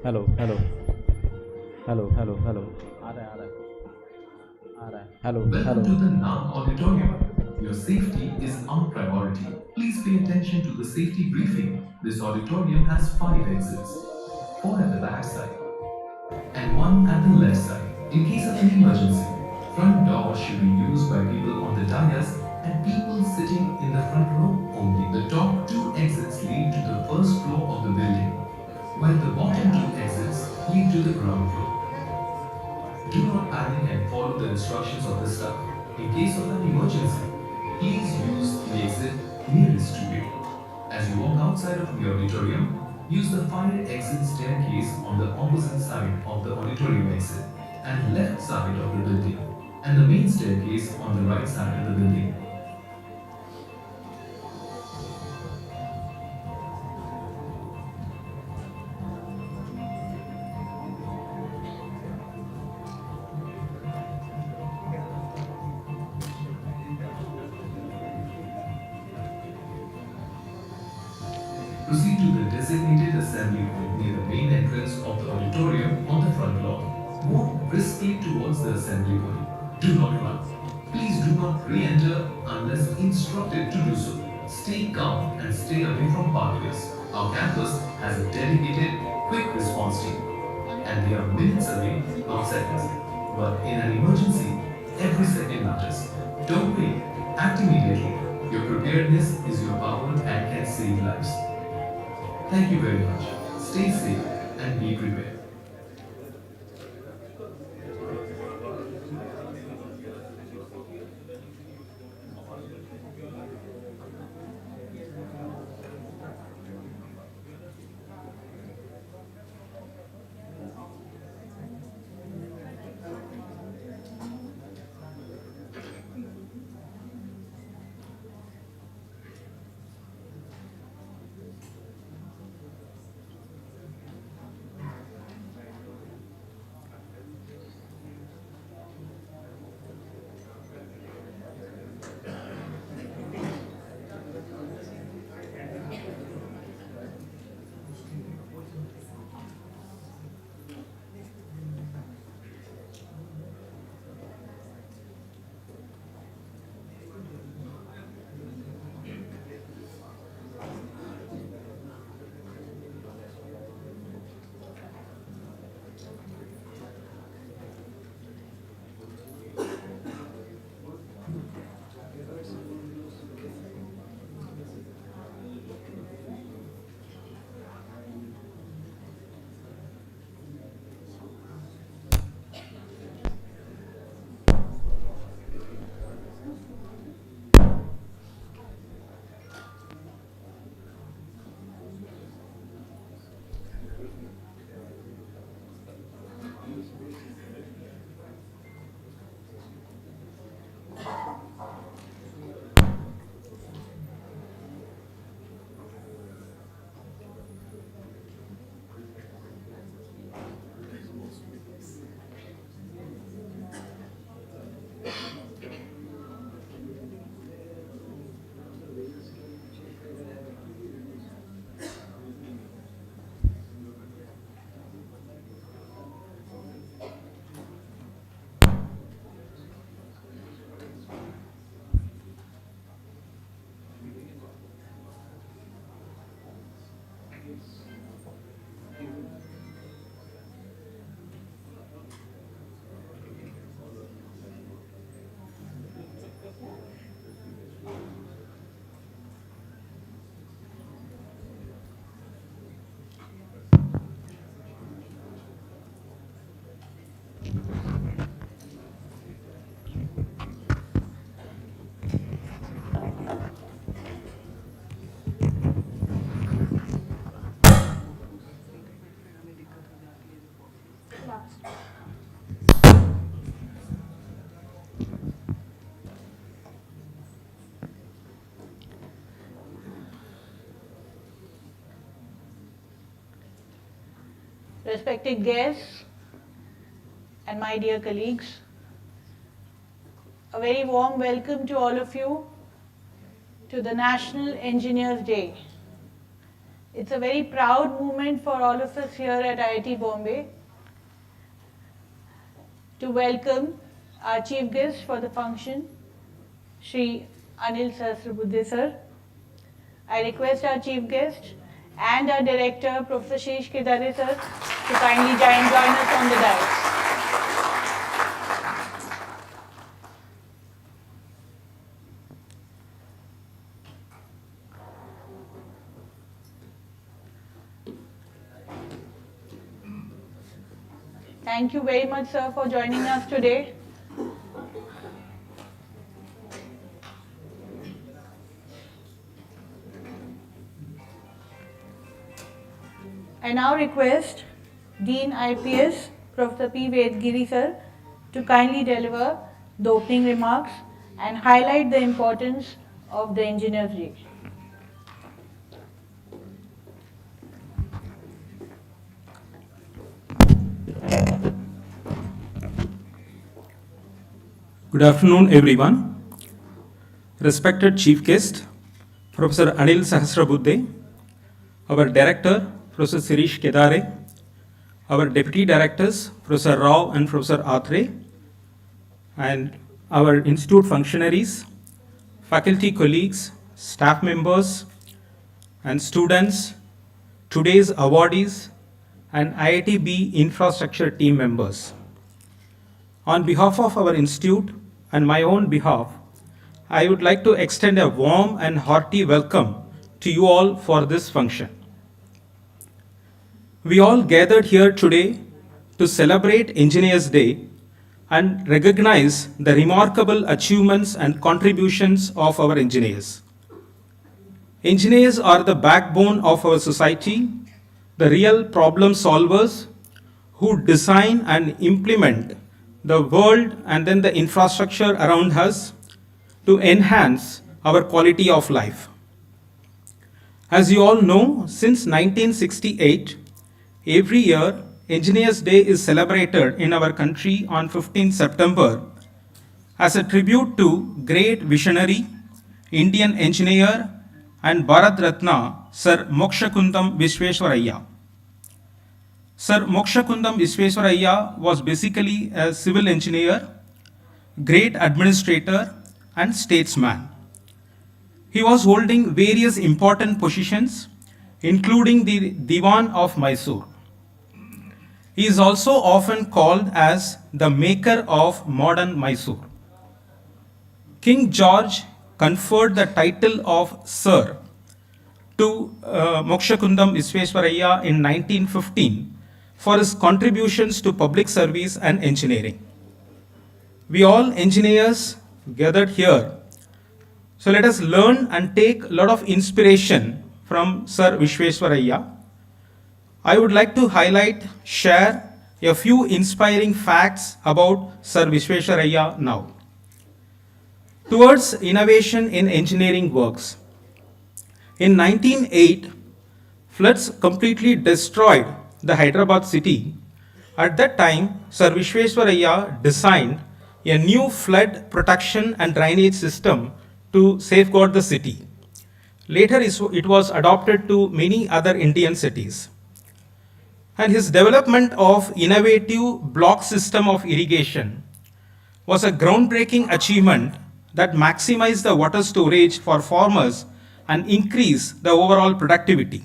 Hello hello hello hello hello आ रहा है hello Welcome hello to the NAAC Auditorium. Your safety is our priority. Please pay attention to the safety briefing. This auditorium has 5 exits, 4 at the back side and 1 at the left side. In case of any emergency, front door should be used by people on the dais and people sitting in the front row only. The top 2 exits lead to the first floor of the building, while the bottom 2 exits lead to the ground floor. Do not panic and follow the instructions of the staff. In case of an emergency, please use the exit nearest to you. As you walk outside of the auditorium, use the fire exit staircase on the opposite side of the auditorium exit and left side of the building, and the main staircase on the right side of the building. Proceed to the designated assembly point near the main entrance of the auditorium on the front lawn. Walk briskly towards the assembly point. Do not run. Please do not re-enter unless instructed to do so. Stay calm and stay away from pathways. Our campus has a dedicated quick response team, and they are minutes away, not seconds. But in an emergency, every second matters. Don't wait. Act immediately. Your preparedness is your power and can save lives. Thank you very much. Stay safe and be prepared. Respected guests and my dear colleagues, a very warm welcome to all of you to the National Engineers Day. It's a very proud moment for all of us here at IIT Bombay to welcome our chief guest for the function, Shri Anil Sahasrabudhe sir. I request our chief guest and our director, Professor Shirish Kedare sir, to kindly join us on the dais. Thank you very much, sir, for joining us today. I now request Dean IPS, Professor P. Vedgiri sir, to kindly deliver the opening remarks and highlight the importance of the Engineers Day. Good afternoon, everyone. Respected Chief Guest, Professor Anil Sahasrabudhe, our Director, Professor Shirish Kedare, our Deputy Directors, Professor Rao and Professor Atre, and our Institute functionaries, faculty colleagues, staff members, and students, today's awardees, and IITB infrastructure team members. On behalf of our institute and my own behalf, I would like to extend a warm and hearty welcome to you all for this function. We all gathered here today to celebrate Engineers Day and recognize the remarkable achievements and contributions of our engineers. Engineers are the backbone of our society, the real problem solvers who design and implement the world and then the infrastructure around us to enhance our quality of life. As you all know, since 1968, every year Engineers Day is celebrated in our country on 15 September as a tribute to great visionary, Indian engineer and Bharat Ratna Sir Mokshakundam Visvesvaraya. Sir Mokshakundam Visvesvaraya was basically a civil engineer, great administrator and statesman. He was holding various important positions, including the Diwan of Mysore. He is also often called as the maker of modern Mysore. King George conferred the title of Sir to Mokshakundam Visvesvaraya in 1915 for his contributions to public service and engineering. We all engineers gathered here, so let us learn and take a lot of inspiration from Sir Visvesvaraya. I would like to share a few inspiring facts about Sir Visvesvaraya now. Towards innovation in engineering works. In 1908, floods completely destroyed the Hyderabad city. At that time, Sir Visvesvaraya designed a new flood protection and drainage system to safeguard the city. Later, it was adopted to many other Indian cities. And his development of innovative block system of irrigation was a groundbreaking achievement that maximized the water storage for farmers and increased the overall productivity.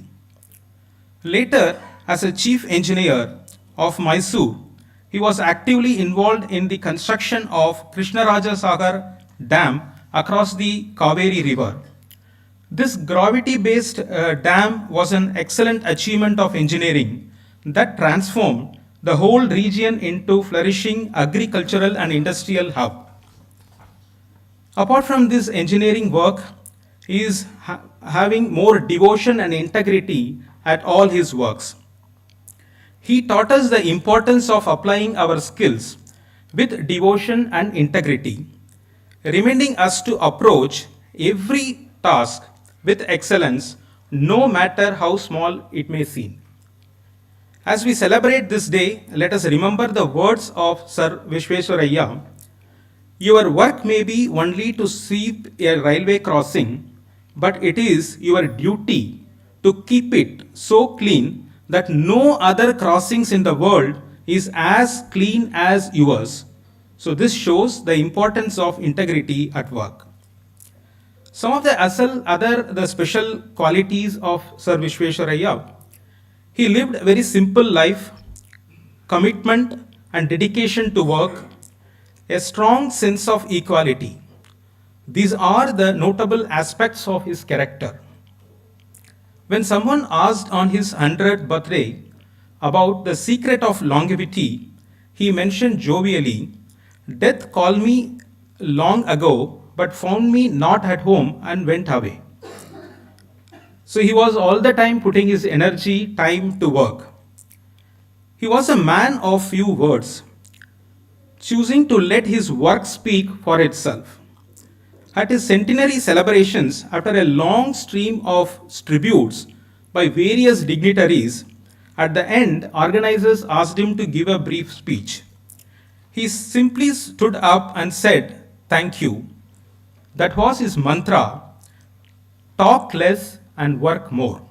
Later, as a chief engineer of Mysore, he was actively involved in the construction of Krishnaraja Sagar Dam across the Kaveri River. This gravity-based dam was an excellent achievement of engineering that transformed the whole region into flourishing agricultural and industrial hub. Apart from this engineering work, he is having more devotion and integrity at all his works. He taught us the importance of applying our skills with devotion and integrity, reminding us to approach every task with excellence, no matter how small it may seem. As we celebrate this day, let us remember the words of Sir Visvesvaraya. Your work may be only to sweep a railway crossing, but it is your duty to keep it so clean that no other crossings in the world is as clean as yours. So this shows the importance of integrity at work. Some of the special qualities of Sir Vishwesvaraya: he lived a very simple life, commitment and dedication to work, a strong sense of equality. These are the notable aspects of his character. When someone asked on his 100th birthday about the secret of longevity, he mentioned jovially, "Death called me long ago, but found me not at home and went away." So he was all the time putting his energy, time to work. He was a man of few words, choosing to let his work speak for itself. At his centenary celebrations, after a long stream of tributes by various dignitaries, at the end, organizers asked him to give a brief speech. He simply stood up and said, "Thank you." That was his mantra: talk less and work more.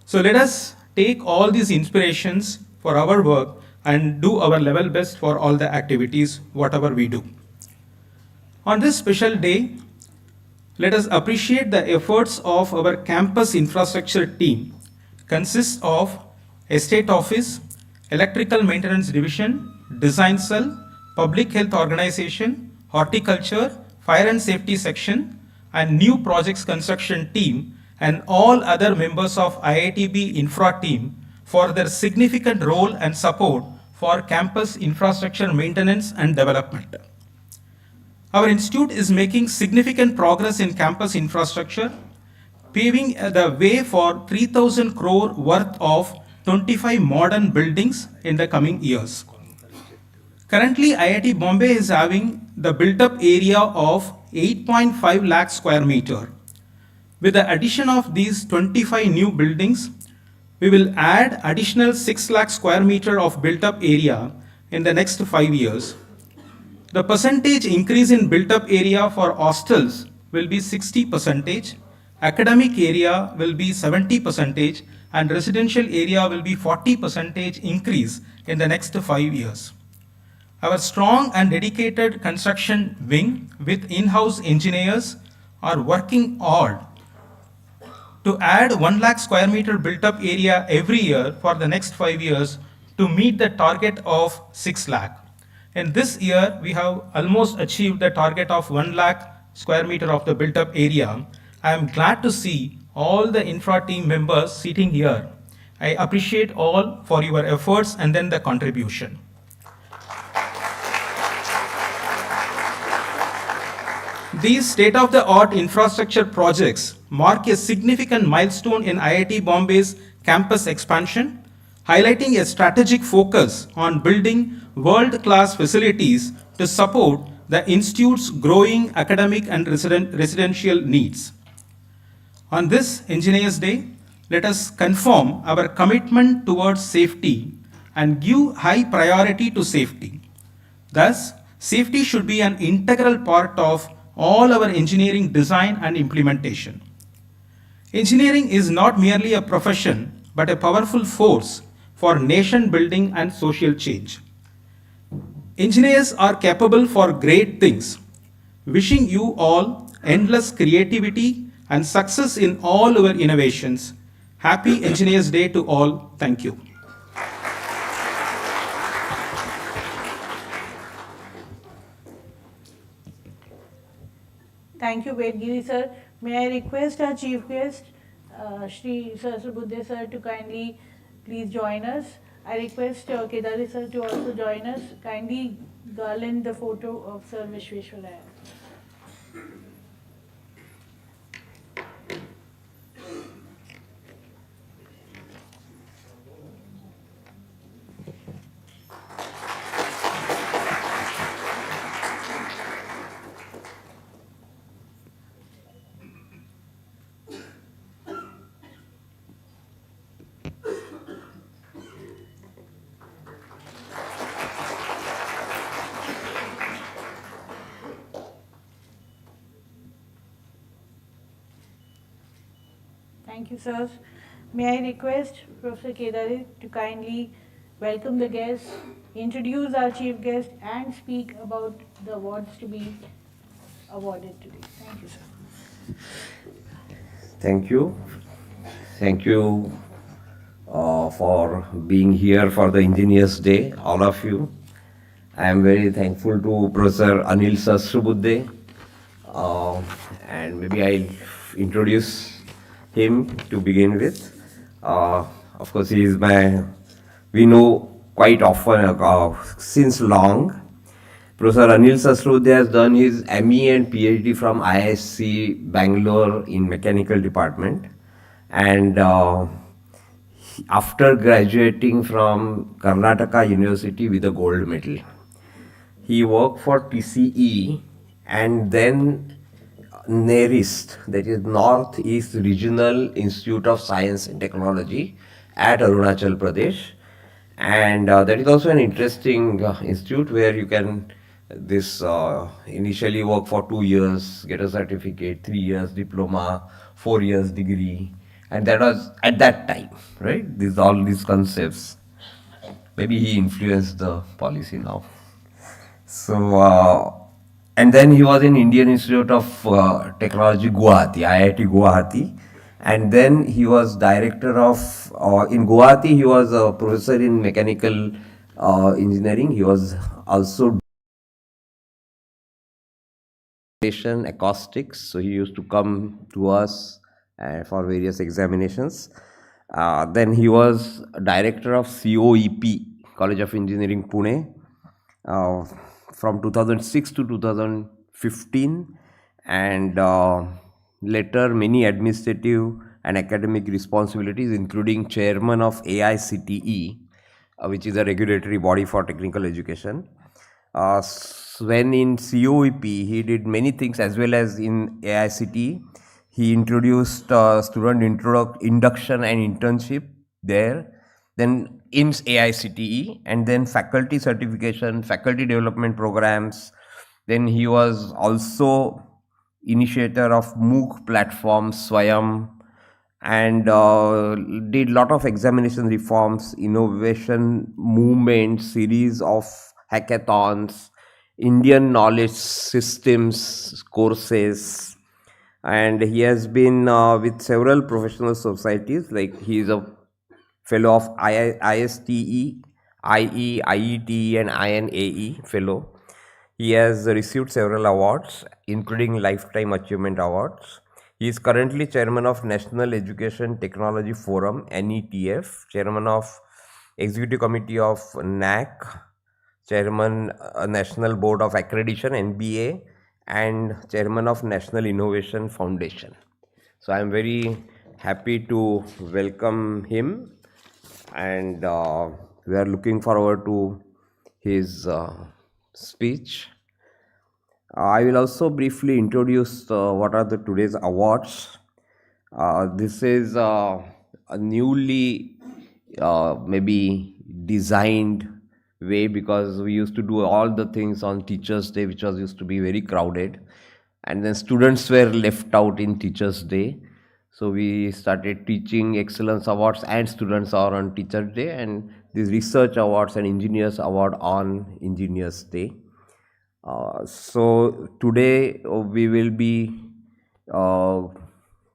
So let us take all these inspirations for our work and do our level best for all the activities, whatever we do. On this special day, let us appreciate the efforts of our campus infrastructure team. Consists of Estate Office, Electrical Maintenance Division, Design Cell, Public Health Organization, Horticulture, Fire and Safety Section, and New Projects Construction Team, and all other members of IITB Infra Team for their significant role and support for campus infrastructure maintenance and development. Our institute is making significant progress in campus infrastructure, paving the way for 3,000 crore worth of 25 modern buildings in the coming years. Currently, IIT Bombay is having the built-up area of 8.5 lakh square meter. With the addition of these 25 new buildings, we will add additional 6 lakh square meter of built-up area in the next 5 years. The percentage increase in built-up area for hostels will be 60%, academic area will be 70%, and residential area will be 40% increase in the next 5 years. Our strong and dedicated construction wing with in-house engineers are working hard to add 1 lakh square meter built-up area every year for the next 5 years to meet the target of 6 lakh. In this year, we have almost achieved the target of 1 lakh square meter of the built-up area. I am glad to see all the infra team members sitting here. I appreciate all for your efforts and then the contribution. These state-of-the-art infrastructure projects mark a significant milestone in IIT Bombay's campus expansion, highlighting a strategic focus on building world-class facilities to support the institute's growing academic and residential needs. On this Engineers Day, let us confirm our commitment towards safety and give high priority to safety. Thus, safety should be an integral part of all our engineering design and implementation. Engineering is not merely a profession, but a powerful force for nation building and social change. Engineers are capable for great things. Wishing you all endless creativity and success in all our innovations. Happy Engineers Day to all. Thank you. Thank you, Vedgiri sir. May I request our chief guest, Shri Sahasrabudhe sir, to kindly please join us. I request Kedari sir to also join us. Kindly garland the photo of Sir Vishwesvaraya. Thank you, sir. May I request Professor Kedare to kindly welcome the guests, introduce our chief guest, and speak about the awards to be awarded today. Thank you, sir. Thank you. Thank you for being here for the Engineers Day, all of you. I am very thankful to Professor Anil Sahasrabudhe, and maybe I'll introduce him to begin with. Of course, he is we know quite often since long. Professor Anil Sahasrabudhe has done his ME and PhD from IISc Bangalore in Mechanical Department, and after graduating from Karnataka University with a gold medal, he worked for TCE and then NERIST, that is Northeast Regional Institute of Science and Technology at Arunachal Pradesh. And that is also an interesting institute where you can initially work for 2 years, get a certificate, 3 years diploma, 4 years degree. And that was at that time, right? All these concepts. Maybe he influenced the policy now. So, and then he was in Indian Institute of Technology, Guwahati, IIT Guwahati. And then he was director of, in Guwahati, he was a professor in mechanical engineering. He was also acoustics. So he used to come to us for various examinations. Then he was director of COEP, College of Engineering, Pune, from 2006 to 2015, and later many administrative and academic responsibilities, including chairman of AICTE, which is a regulatory body for technical education. When in COEP, he did many things, as well as in AICTE. He introduced student induction and internship there. Then in AICTE, and then faculty certification, faculty development programs. Then he was also initiator of MOOC platform Swayam, and did lot of examination reforms, innovation movement, series of hackathons, Indian knowledge systems courses, and he has been with several professional societies. Like he is a fellow of ISTE, IE, IET, and INAE fellow. He has received several awards, including Lifetime Achievement Awards. He is currently chairman of National Education Technology Forum, NETF, chairman of Executive Committee of NAAC, chairman National Board of Accreditation, NBA, and chairman of National Innovation Foundation. So I am very happy to welcome him, and we are looking forward to his speech. I will also briefly introduce what are the today's awards. This is a newly maybe designed way, because we used to do all the things on Teachers' Day, which was used to be very crowded, and then students were left out in Teachers' Day. So we started teaching excellence awards and students are on Teachers' Day, and these research awards and engineers award on Engineers' Day. So today we will be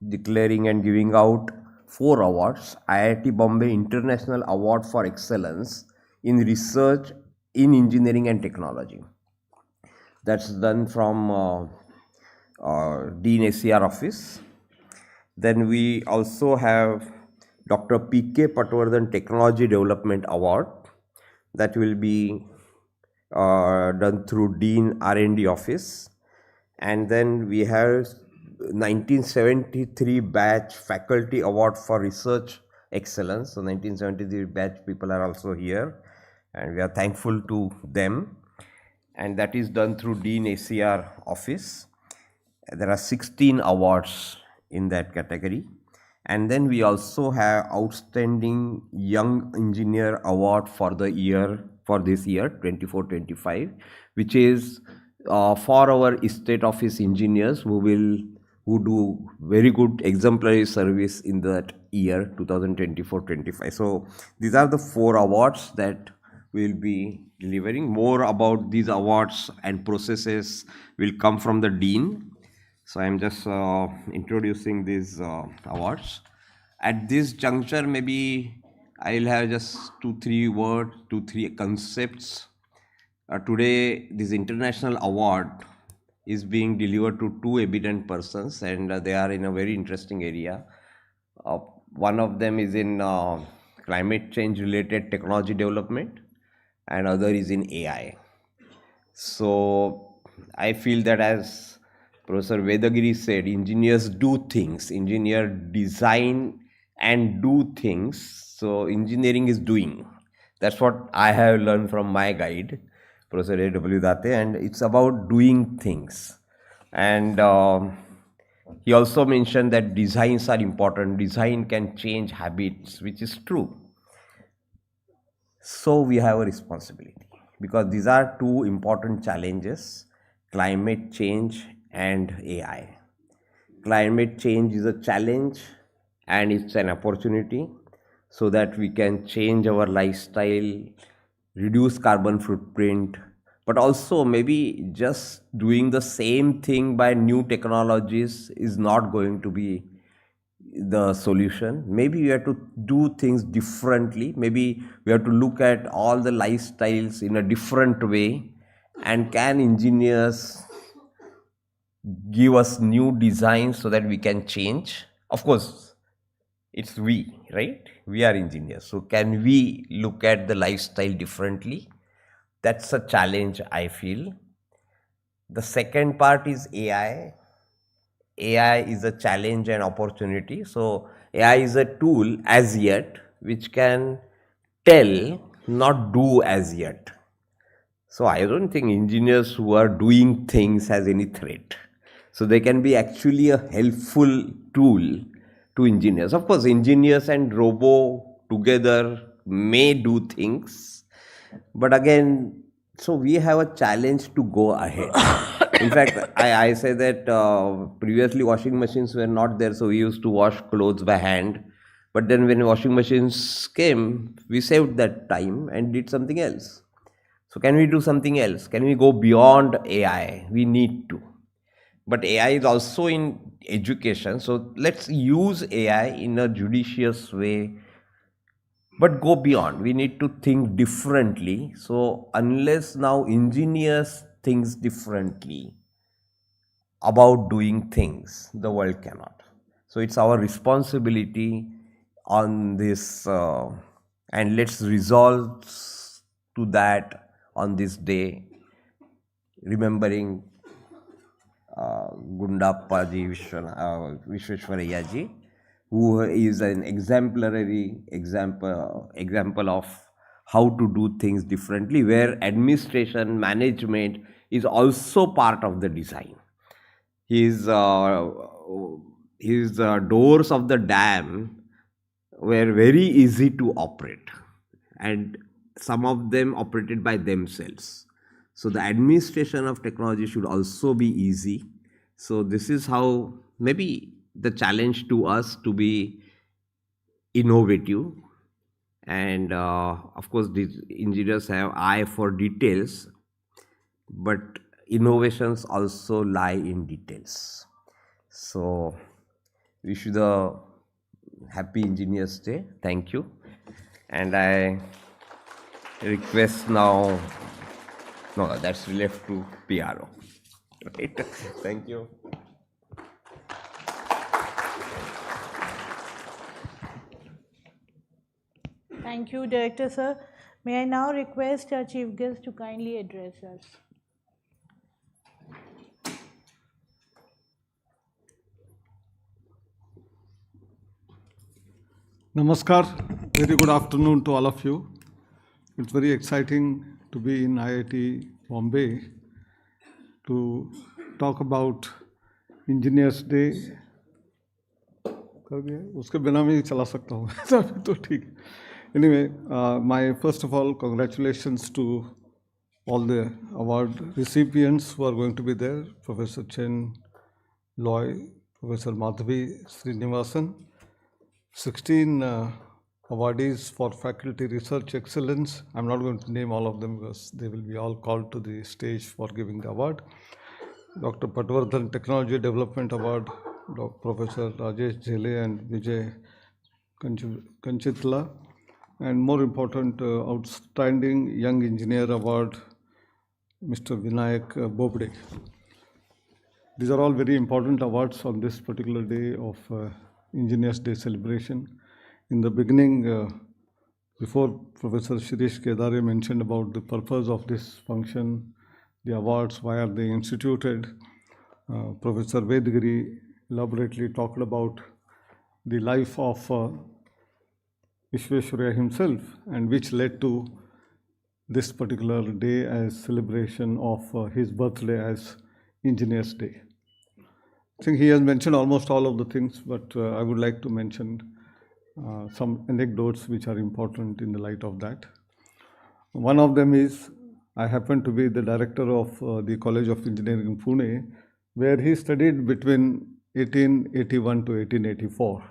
declaring and giving out 4 awards. IIT Bombay International Award for Excellence in Research in Engineering and Technology. That's done from Dean ACR office. Then we also have Dr. P.K. Patwardhan Technology Development Award. That will be done through Dean R&D office. And then we have 1973 batch Faculty Award for Research Excellence. So 1973 batch people are also here, and we are thankful to them. And that is done through Dean ACR office. There are 16 awards in that category. And then we also have Outstanding Young Engineer Award for the year, for this year 24-25, which is for our state office engineers who will who do very good exemplary service in that year 2024-25. So these are the 4 awards that we'll be delivering. More about these awards and processes will come from the dean. So I'm just introducing these awards. At this juncture, maybe I'll have just 2-3 words, 2-3 concepts. Today, this international award is being delivered to 2 eminent persons, and they are in a very interesting area. One of them is in climate change related technology development, and other is in AI. So I feel that, as Professor Vedagiri said, engineers do things, engineer design and do things. So engineering is doing. That's what I have learned from my guide, Professor A.W. Date, and it's about doing things. And he also mentioned that designs are important. Design can change habits, which is true. So we have a responsibility, because these are 2 important challenges: climate change and AI. Climate change is a challenge and it's an opportunity, so that we can change our lifestyle, reduce carbon footprint, but also maybe just doing the same thing by new technologies is not going to be the solution. Maybe we have to do things differently. Maybe we have to look at all the lifestyles in a different way. And can engineers give us new designs so that we can change? Of course, it's we, right? We are engineers. So can we look at the lifestyle differently? That's a challenge, I feel. The second part is AI. AI is a challenge and opportunity. So AI is a tool as yet which can tell, not do as yet. So I don't think engineers who are doing things has any threat. So they can be actually a helpful tool to engineers. Of course, engineers and robo together may do things, but again, so we have a challenge to go ahead. In fact, I say that previously washing machines were not there, so we used to wash clothes by hand. But then when washing machines came, we saved that time and did something else. So can we do something else? Can we go beyond AI? We need to. But AI is also in education, so let's use AI in a judicious way, but go beyond. We need to think differently. So unless now engineers thinks differently about doing things, the world cannot. So it's our responsibility on this, and let's resolve to that on this day, remembering Gundappaji Vishweshwaraya, who is an exemplary example of how to do things differently, where administration management is also part of the design. His doors of the dam were very easy to operate, and some of them operated by themselves. So the administration of technology should also be easy. So this is how maybe the challenge to us to be innovative. And of course, these engineers have eye for details, but innovations also lie in details. So wish you the happy Engineers Day. Thank you. And I request now, no, that's left to PRO. Right? Thank you. Thank you, Director Sir. May I now request our Chief Guest to kindly address us. Namaskar, very good afternoon to all of you. It's very exciting to be in IIT Bombay to talk about Engineers Day. उसके बिना मैं चला सकता हूँ तो ठीक. Anyway, my first of all congratulations to all the award recipients who are going to be there: Professor Chen, Loy, Professor Madhavi Srinivasan, 16 awardees for faculty research excellence. I'm not going to name all of them because they will be all called to the stage for giving the award. Dr. Patwardhan Technology Development Award, Professor Rajesh Jele and Vijay Kanchitla, and more important, Outstanding Young Engineer Award, Mr. Vinayak Bobde. These are all very important awards on this particular day of Engineers Day celebration. In the beginning, before Professor Shirish Kedare mentioned about the purpose of this function, the awards, why are they instituted, Professor Vedgiri elaborately talked about the life of Vishweshwaraya himself, and which led to this particular day as celebration of his birthday as Engineers Day. I think he has mentioned almost all of the things, but I would like to mention some anecdotes which are important in the light of that. One of them is, I happen to be the director of the College of Engineering in Pune, where he studied between 1881 to 1884.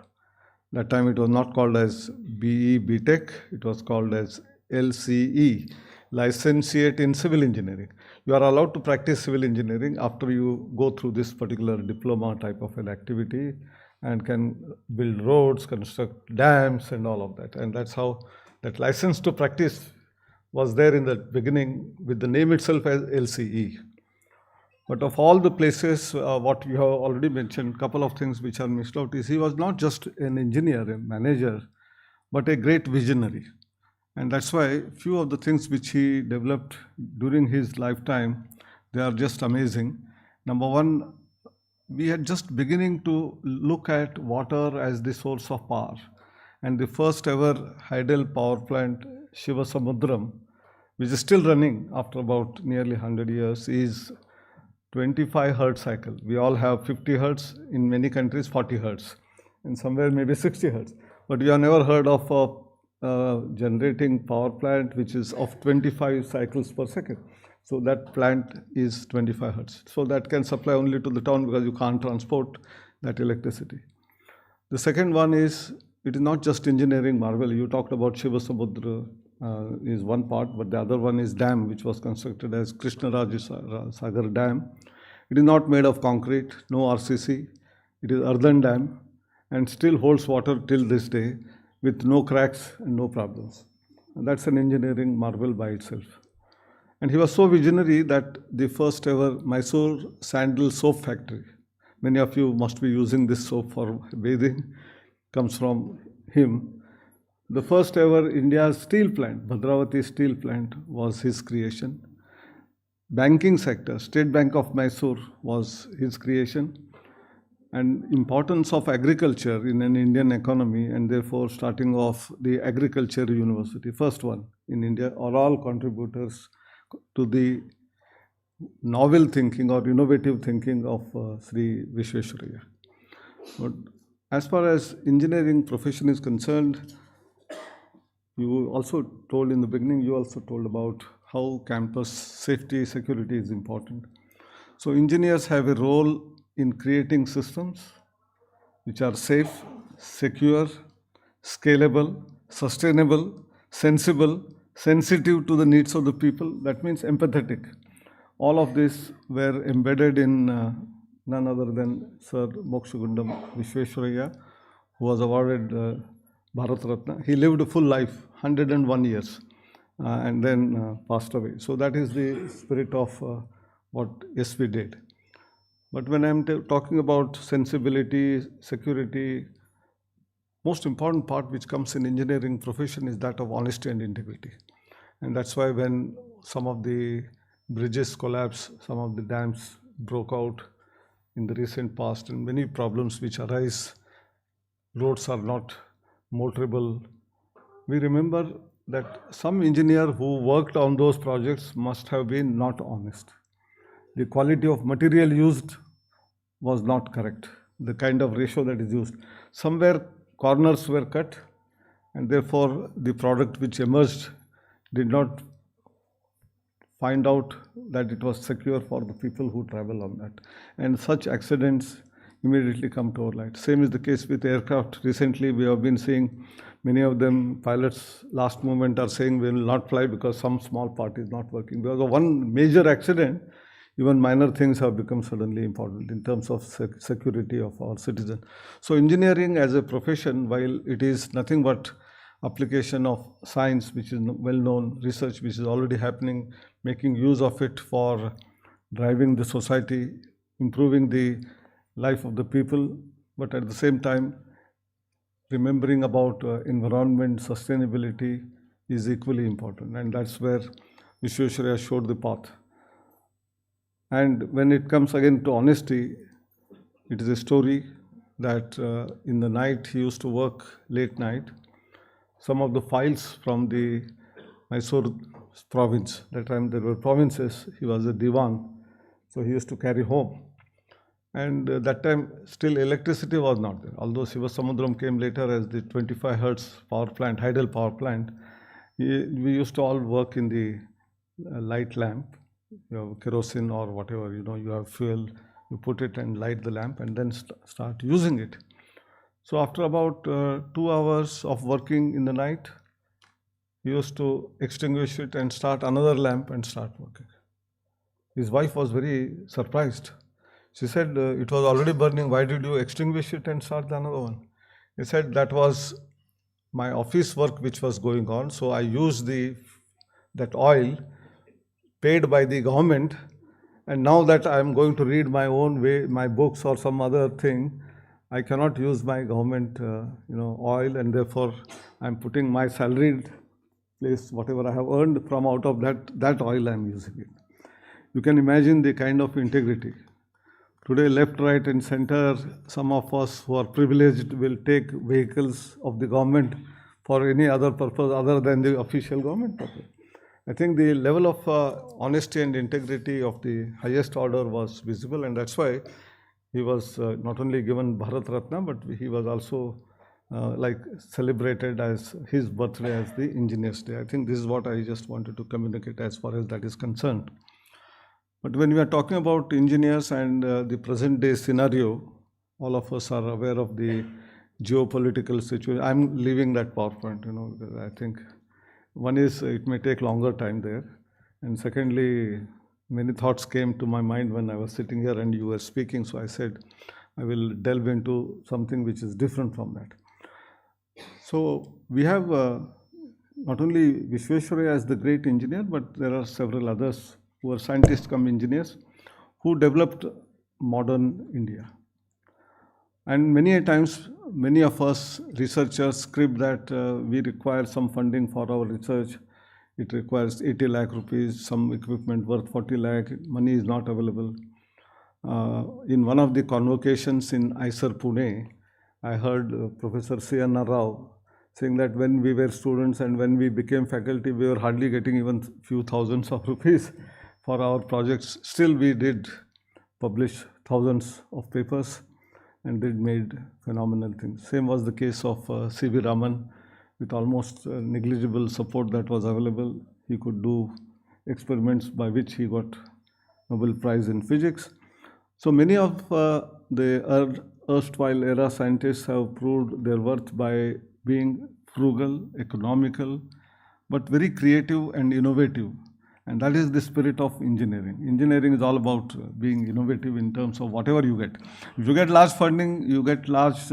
That time it was not called as BE BTech, it was called as LCE, Licentiate in Civil Engineering. You are allowed to practice civil engineering after you go through this particular diploma type of an activity and can build roads, construct dams and all of that. And that's how that license to practice was there in the beginning with the name itself as LCE. But of all the places, what you have already mentioned, couple of things which are missed out is he was not just an engineer, a manager, but a great visionary. And that's why few of the things which he developed during his lifetime, they are just amazing. Number one, we had just beginning to look at water as the source of power. And the first ever hydel power plant, Shivasamudram, which is still running after about nearly 100 years, is 25 hertz cycle. We all have 50 hertz, in many countries 40 hertz, and somewhere maybe 60 hertz. But you have never heard of a generating power plant which is of 25 cycles per second. So that plant is 25 hertz. So that can supply only to the town because you can't transport that electricity. The second one is, it is not just engineering marvel. You talked about Shivasamudra is one part, but the other one is dam, which was constructed as Krishnaraj Sagar Dam. It is not made of concrete, no RCC. It is earthen dam and still holds water till this day with no cracks and no problems. And that's an engineering marvel by itself. And he was so visionary that the first ever Mysore sandal soap factory, many of you must be using this soap for bathing, comes from him. The first ever India's steel plant, Bhadravati steel plant, was his creation. Banking sector, State Bank of Mysore was his creation. And importance of agriculture in an Indian economy, and therefore starting off the agriculture university, first one in India, are all contributors to the novel thinking or innovative thinking of Sri Vishweshwaraya. But as far as engineering profession is concerned, you also told in the beginning, you also told about how campus safety, security is important. So engineers have a role in creating systems which are safe, secure, scalable, sustainable, sensible, sensitive to the needs of the people. That means empathetic. All of these were embedded in none other than Sir Mokshagundam Vishweshwaraya, who was awarded Bharat Ratna. He lived a full life, 101 years, and then passed away. So that is the spirit of what SV did. But when I'm talking about sensibility, security, most important part which comes in engineering profession is that of honesty and integrity. And that's why when some of the bridges collapsed, some of the dams broke out in the recent past, and many problems which arise, roads are not motorable. We remember that some engineer who worked on those projects must have been not honest. The quality of material used was not correct. The kind of ratio that is used. Somewhere corners were cut, and therefore the product which emerged did not find out that it was secure for the people who travel on that. And such accidents immediately come to our light. Same is the case with aircraft. Recently, we have been seeing many of them, pilots last moment are saying we will not fly because some small part is not working. Because of one major accident, even minor things have become suddenly important in terms of security of our citizens. So engineering as a profession, while it is nothing but application of science, which is well-known, research which is already happening, making use of it for driving the society, improving the life of the people, but at the same time, remembering about environment, sustainability is equally important, and that's where Vishwesvaraya showed the path. And when it comes again to honesty, it is a story that in the night he used to work late night. Some of the files from the Mysore province, that time there were provinces, he was a diwan, so he used to carry home. And that time still electricity was not there. Although Sivasamudram came later as the 25 hertz power plant, hydel power plant, we used to all work in the light lamp. You have kerosene or whatever, you have fuel, you put it and light the lamp and then start using it. So after about 2 hours of working in the night, he used to extinguish it and start another lamp and start working. His wife was very surprised. She said, it was already burning, why did you extinguish it and start another one? He said, that was my office work which was going on, so I used that oil paid by the government, and now that I am going to read my own way, my books or some other thing, I cannot use my government oil, and therefore I am putting my salaried place, whatever I have earned from out of that oil I am using it. You can imagine the kind of integrity. Today, left, right and center, some of us who are privileged will take vehicles of the government for any other purpose other than the official government purpose. I think the level of honesty and integrity of the highest order was visible, and that's why he was not only given Bharat Ratna, but he was also celebrated as his birthday as the Engineers Day. I think this is what I just wanted to communicate as far as that is concerned. But when we are talking about engineers and the present day scenario, all of us are aware of the geopolitical situation. I'm leaving that PowerPoint, I think one is it may take longer time there. And secondly, many thoughts came to my mind when I was sitting here and you were speaking. So I said, I will delve into something which is different from that. So we have not only Vishwesvaraya as the great engineer, but there are several others who are scientists come engineers who developed modern India. And many a times, many of us researchers script that we require some funding for our research. It requires 80 lakh rupees, some equipment worth 40 lakh, money is not available. In one of the convocations in ISER Pune, I heard Professor C.N.R. Rao saying that when we were students and when we became faculty, we were hardly getting even few thousands of rupees for our projects. Still we did publish thousands of papers and did made phenomenal things. Same was the case of C.V. Raman. With almost negligible support that was available, he could do experiments by which he got Nobel Prize in Physics. So many of the erstwhile era scientists have proved their worth by being frugal, economical, but very creative and innovative. And that is the spirit of engineering. Engineering is all about being innovative in terms of whatever you get. If you get large funding, you get large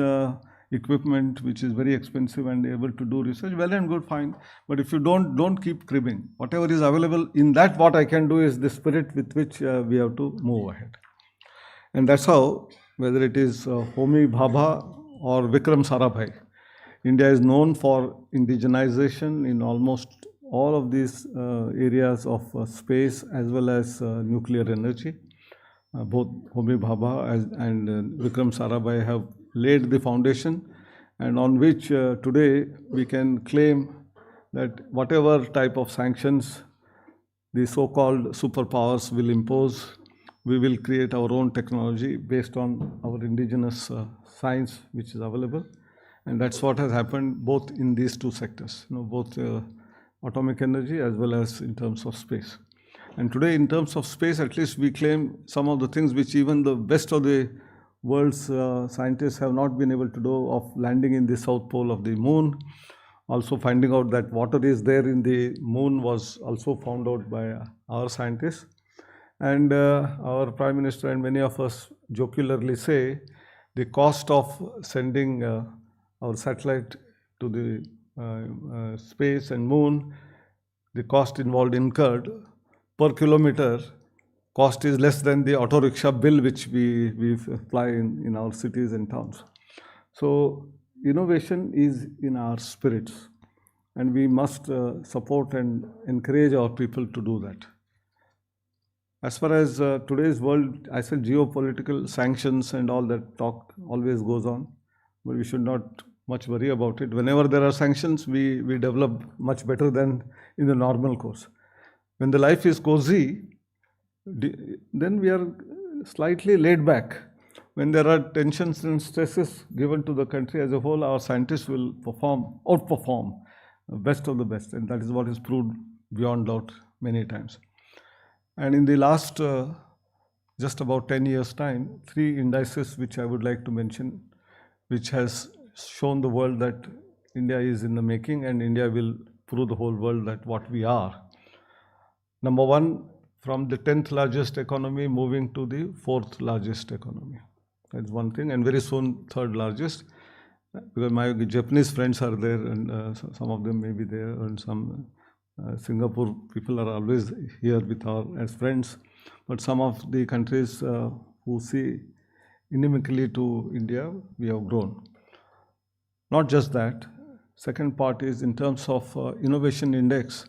equipment which is very expensive and able to do research, well and good, fine. But if you don't keep cribbing. Whatever is available, in that what I can do is the spirit with which we have to move ahead. And that's how, whether it is Homi Bhabha or Vikram Sarabhai, India is known for indigenization in almost all of these areas of space as well as nuclear energy. Both Homi Bhabha and Vikram Sarabhai have laid the foundation, and on which today we can claim that whatever type of sanctions the so-called superpowers will impose, we will create our own technology based on our indigenous science which is available. And that's what has happened both in these two sectors, both atomic energy as well as in terms of space. And today in terms of space, at least we claim some of the things which even the best of the world's scientists have not been able to do of landing in the south pole of the moon. Also finding out that water is there in the moon was also found out by our scientists. And our Prime Minister and many of us jocularly say the cost of sending our satellite to the space and moon, the cost involved incurred per kilometer cost is less than the auto rickshaw bill which we fly in our cities and towns. So innovation is in our spirits, and we must support and encourage our people to do that. As far as today's world, I said geopolitical sanctions and all that talk always goes on, but we should not much worry about it. Whenever there are sanctions, we develop much better than in the normal course. When the life is cozy, then we are slightly laid back. When there are tensions and stresses given to the country as a whole, our scientists will outperform best of the best, and that is what is proved beyond doubt many times. And in the last just about 10 years' time, 3 indices which I would like to mention, which has shown the world that India is in the making, and India will prove the whole world that what we are. Number 1, from the 10th largest economy moving to the 4th largest economy. That's one thing, and very soon 3rd largest, because my Japanese friends are there, and some of them may be there, and some Singapore people are always here with as friends, but some of the countries who see inimically to India, we have grown. Not just that, second part is in terms of innovation index,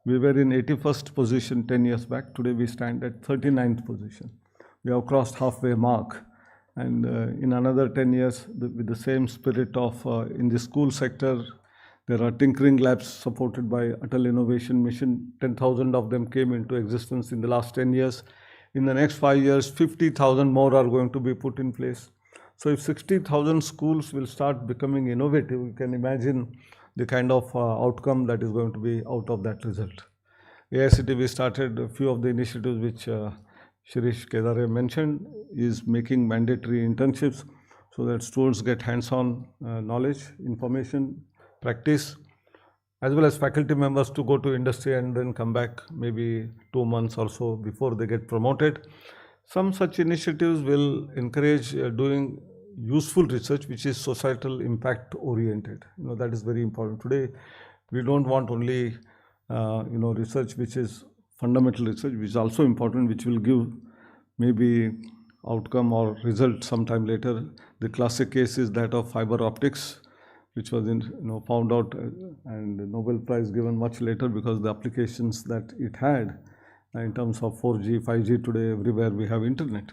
we were in 81st position 10 years back. Today we stand at 39th position. We have crossed halfway mark, and in another 10 years, with the same spirit of in the school sector, there are tinkering labs supported by Atal Innovation Mission. 10,000 of them came into existence in the last 10 years. In the next 5 years, 50,000 more are going to be put in place. So if 60,000 schools will start becoming innovative, you can imagine the kind of outcome that is going to be out of that result. AICT, we started a few of the initiatives which Shirish Kedare mentioned, is making mandatory internships so that students get hands-on knowledge, information, practice, as well as faculty members to go to industry and then come back maybe 2 months or so before they get promoted. Some such initiatives will encourage doing useful research which is societal impact oriented. That is very important. Today, we don't want only research which is fundamental research, which is also important, which will give maybe outcome or result sometime later. The classic case is that of fiber optics, which was found out and the Nobel Prize given much later because the applications that it had in terms of 4G, 5G. Today everywhere we have internet.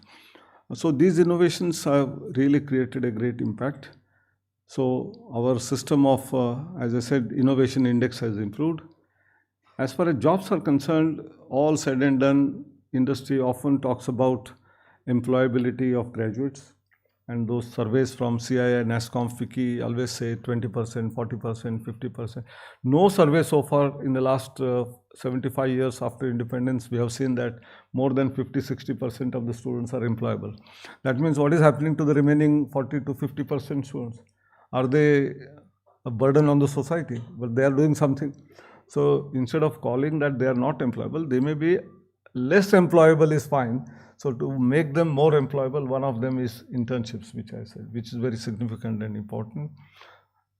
So these innovations have really created a great impact. So our system of, as I said, innovation index has improved. As far as jobs are concerned, all said and done, industry often talks about employability of graduates. And those surveys from CII, NASSCOM, FICCI always say 20%, 40%, 50%. No survey so far in the last 75 years after independence, we have seen that more than 50-60% of the students are employable. That means what is happening to the remaining 40 to 50% students? Are they a burden on the society? Well, they are doing something. So instead of calling that they are not employable, they may be less employable is fine. So to make them more employable, one of them is internships, which I said, which is very significant and important.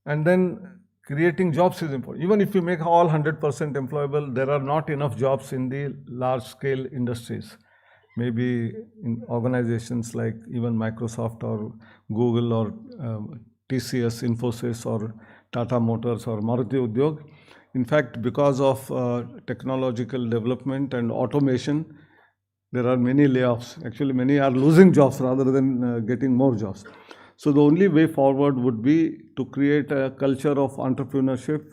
And then creating jobs is important. Even if you make all 100% employable, there are not enough jobs in the large scale industries. Maybe in organizations like even Microsoft or Google or TCS, Infosys or Tata Motors or Maruti Udyog. In fact, because of technological development and automation, there are many layoffs. Actually, many are losing jobs rather than getting more jobs. So the only way forward would be to create a culture of entrepreneurship,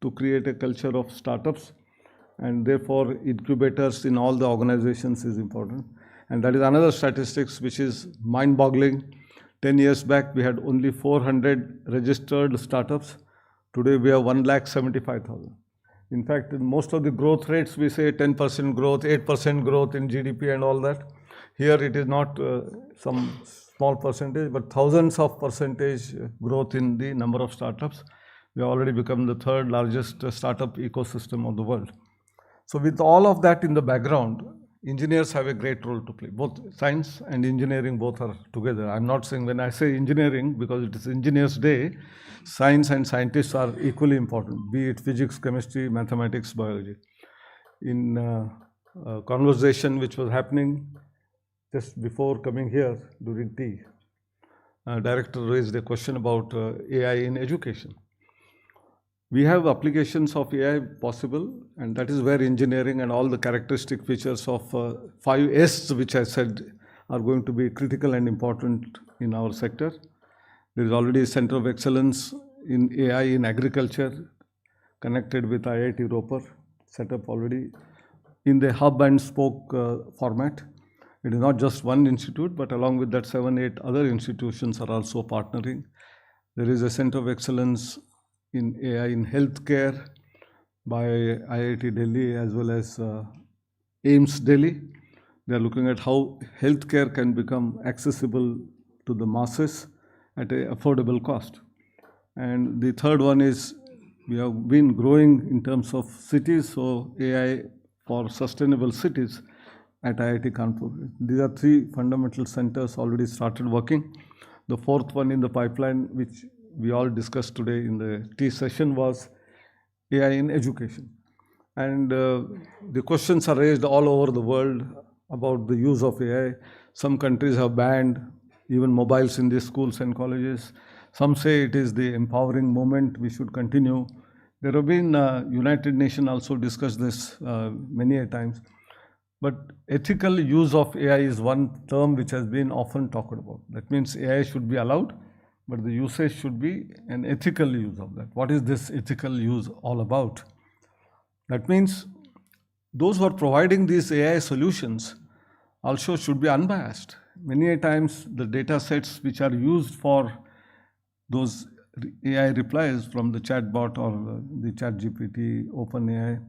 to create a culture of startups, and therefore incubators in all the organizations is important. And that is another statistics which is mind-boggling. 10 years back, we had only 400 registered startups. Today, we have 1,75,000. In fact, in most of the growth rates, we say 10% growth, 8% growth in GDP and all that. Here it is not some small percentage, but thousands of percentage growth in the number of startups. We have already become the third largest startup ecosystem of the world. So with all of that in the background, engineers have a great role to play. Both science and engineering both are together. I'm not saying when I say engineering, because it is Engineers Day, science and scientists are equally important, be it physics, chemistry, mathematics, biology. In a conversation which was happening just before coming here during tea, director raised a question about AI in education. We have applications of AI possible, and that is where engineering and all the characteristic features of 5S, which I said, are going to be critical and important in our sector. There is already a center of excellence in AI in agriculture, connected with IIT Roper, set up already in the hub and spoke format. It is not just one institute, but along with that, 7, 8 other institutions are also partnering. There is a center of excellence in AI in healthcare by IIT Delhi as well as AIMS Delhi. They are looking at how healthcare can become accessible to the masses at an affordable cost. And the third one is we have been growing in terms of cities, so AI for sustainable cities at IIT Kanpur. These are 3 fundamental centers already started working. The fourth one in the pipeline, which we all discussed today in the tea session, was AI in education. And the questions are raised all over the world about the use of AI. Some countries have banned even mobiles in the schools and colleges. Some say it is the empowering moment, we should continue. There have been, United Nations also discussed this many a times. But ethical use of AI is one term which has been often talked about. That means AI should be allowed, but the usage should be an ethical use of that. What is this ethical use all about? That means those who are providing these AI solutions also should be unbiased. Many a times the data sets which are used for those AI replies from the chatbot or the ChatGPT, OpenAI,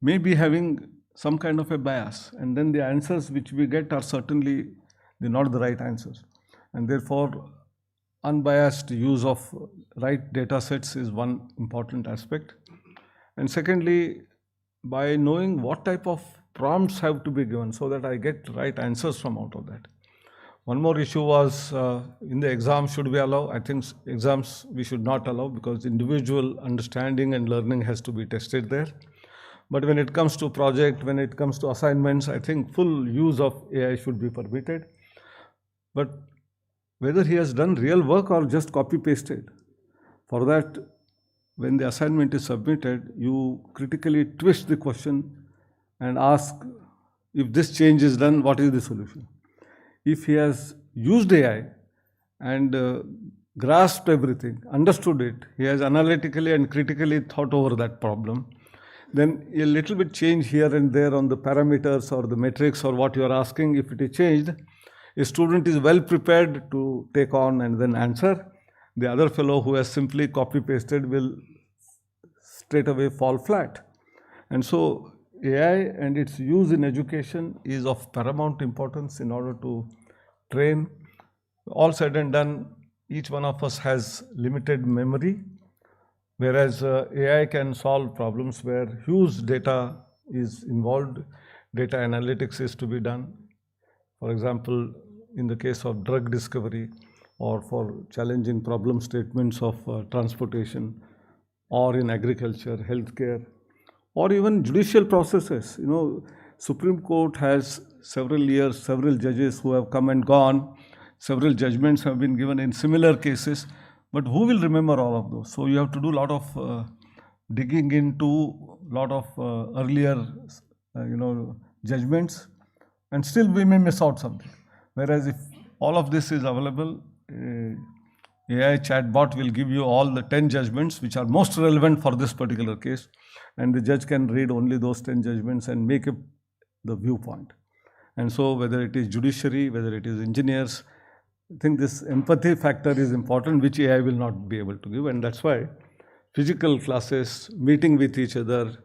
may be having some kind of a bias, and then the answers which we get are certainly not the right answers. And therefore, unbiased use of right data sets is one important aspect. And secondly, by knowing what type of prompts have to be given so that I get right answers from out of that. One more issue was in the exam, should we allow? I think exams we should not allow, because individual understanding and learning has to be tested there. But when it comes to project, when it comes to assignments, I think full use of AI should be permitted. But whether he has done real work or just copy-pasted, for that, when the assignment is submitted, you critically twist the question and ask, if this change is done, what is the solution? If he has used AI and grasped everything, understood it, he has analytically and critically thought over that problem, then a little bit change here and there on the parameters or the metrics or what you are asking, if it is changed, a student is well prepared to take on and then answer. The other fellow who has simply copy-pasted will straight away fall flat. And so AI and its use in education is of paramount importance in order to train. All said and done, each one of us has limited memory, whereas AI can solve problems where huge data is involved, data analytics is to be done. For example, in the case of drug discovery or for challenging problem statements of transportation, or in agriculture, healthcare, or even judicial processes. You know, Supreme Court has several years, several judges who have come and gone, several judgments have been given in similar cases, but who will remember all of those? So you have to do a lot of digging into a lot of earlier, judgments, and still we may miss out something. Whereas if all of this is available, AI chatbot will give you all the 10 judgments which are most relevant for this particular case, and the judge can read only those 10 judgments and make up the viewpoint. And so whether it is judiciary, whether it is engineers, I think this empathy factor is important, which AI will not be able to give, and that's why physical classes, meeting with each other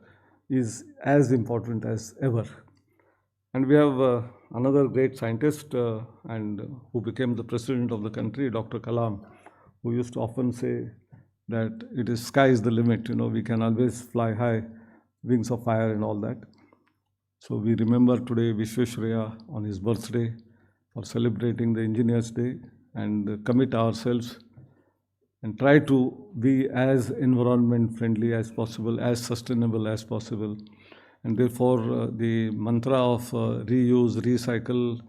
is as important as ever. And we have another great scientist and who became the president of the country, Dr. Kalam, who used to often say that it is sky is the limit. We can always fly high, wings of fire and all that. So we remember today Vishweshwarya on his birthday for celebrating the Engineers Day, and commit ourselves and try to be as environment friendly as possible, as sustainable as possible. And therefore, the mantra of reuse, recycle,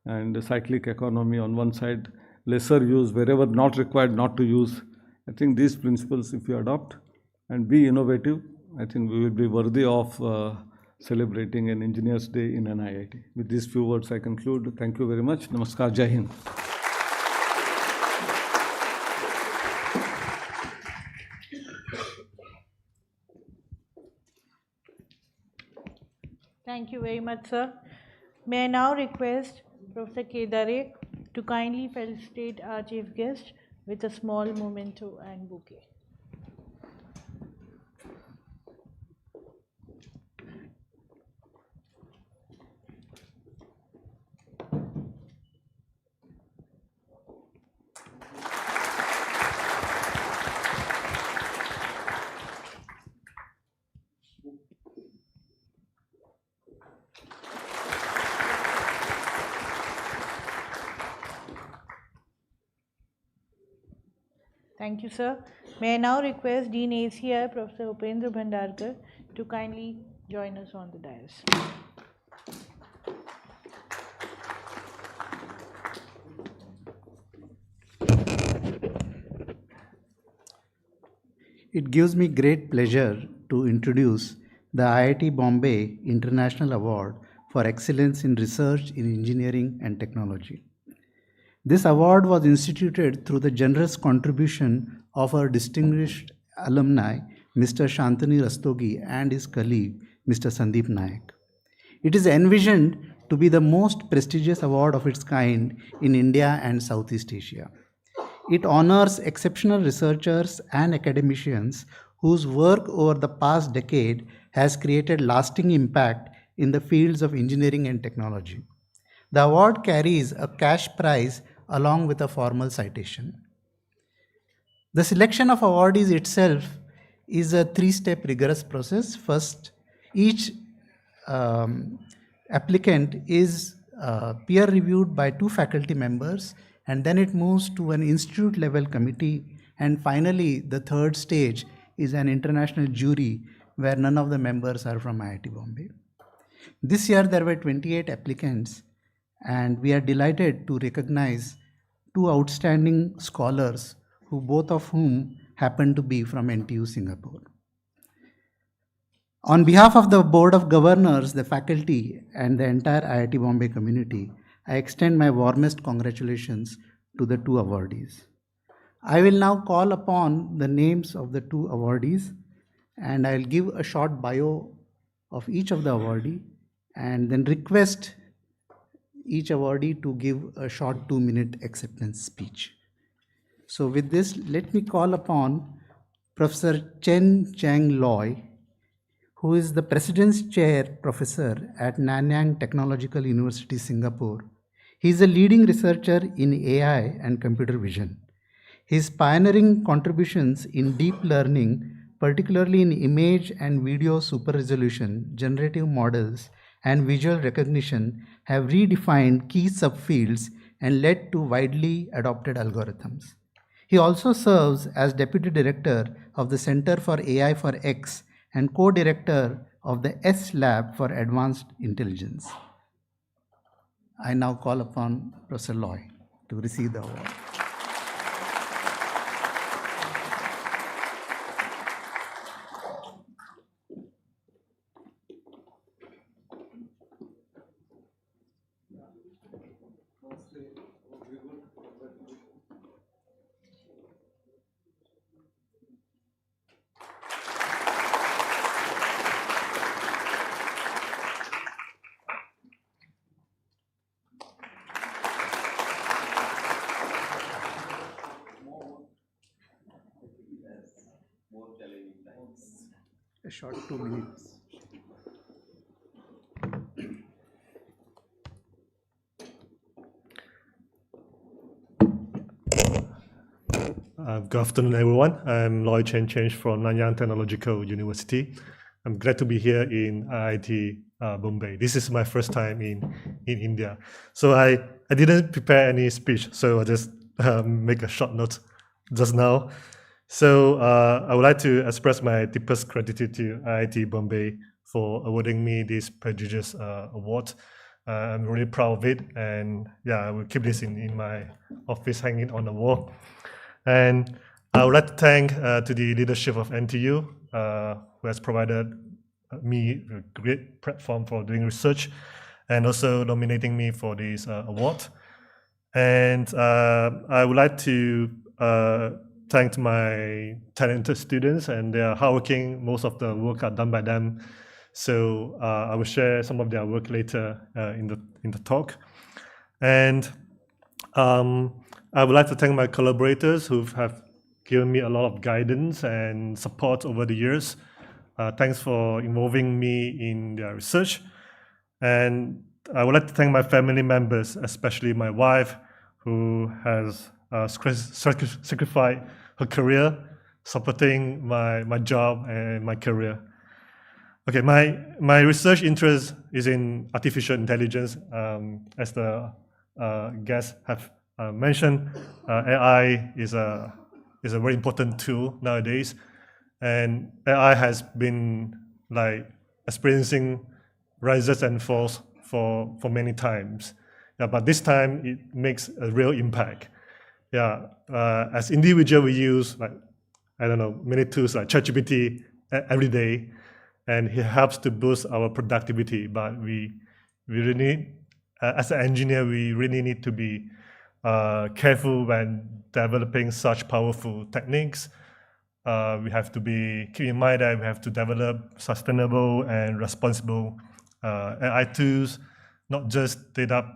and cyclic economy on one side, lesser use, wherever not required, not to use. I think these principles, if you adopt and be innovative, I think we will be worthy of celebrating an Engineers Day in an IIT. With these few words, I conclude. Thank you very much. Namaskar. Jai Hind. Thank you very much, sir. May I now request Professor Kedare to kindly felicitate our chief guest with a small memento and bouquet. Thank you, sir. May I now request Dean ACI, Professor Upendra Bhandarkar, to kindly join us on the dais. It gives me great pleasure to introduce the IIT Bombay International Award for Excellence in Research in Engineering and Technology. This award was instituted through the generous contribution of our distinguished alumni, Mr. Shantanu Rastogi, and his colleague, Mr. Sandeep Nayak. It is envisioned to be the most prestigious award of its kind in India and Southeast Asia. It honors exceptional researchers and academicians whose work over the past decade has created lasting impact in the fields of engineering and technology. The award carries a cash prize along with a formal citation. The selection of awardees itself is a three-step rigorous process. First, each applicant is peer reviewed by 2 faculty members, and then it moves to an institute level committee, and finally the third stage is an international jury where none of the members are from IIT Bombay. This year there were 28 applicants, and we are delighted to recognize 2 outstanding scholars, who both of whom happen to be from NTU Singapore. On behalf of the Board of Governors, the faculty, and the entire IIT Bombay community, I extend my warmest congratulations to the 2 awardees. I will now call upon the names of the 2 awardees, and I'll give a short bio of each of the awardee, and then request each awardee to give a short 2-minute acceptance speech. So with this, let me call upon Professor Chen Chang Loy, who is the President's Chair Professor at Nanyang Technological University, Singapore. He is a leading researcher in AI and computer vision. His pioneering contributions in deep learning, particularly in image and video super resolution, generative models, and visual recognition, have redefined key subfields and led to widely adopted algorithms. He also serves as Deputy Director of the Center for AI for X and co-director of the S Lab for Advanced Intelligence. I now call upon Professor Loy to receive the award. A short 2 minutes. Good afternoon, everyone. I'm Lloyd Chen Change from Nanyang Technological University. I'm glad to be here in IIT Bombay. This is my first time in India. So I didn't prepare any speech, so I just make a short note just now. So I would like to express my deepest gratitude to IIT Bombay for awarding me this prestigious award. I'm really proud of it, and yeah, I will keep this in my office hanging on the wall. And I would like to thank to the leadership of NTU, who has provided me a great platform for doing research, and also nominating me for this award. And I would like to thank my talented students, and they are hardworking. Most of the work are done by them. So I will share some of their work later in the talk. And I would like to thank my collaborators who have given me a lot of guidance and support over the years. Thanks for involving me in their research. And I would like to thank my family members, especially my wife, who has sacrificed her career, supporting my job and my career. Okay, my research interest is in artificial intelligence. As the guests have mentioned, AI is a very important tool nowadays, and AI has been like experiencing rises and falls for many times. Yeah, but this time it makes a real impact. Yeah, as individual we use many tools like ChatGPT every day, and it helps to boost our productivity. But we really need, as an engineer, we really need to be careful when developing such powerful techniques. We have to keep in mind that we have to develop sustainable and responsible AI tools, not just data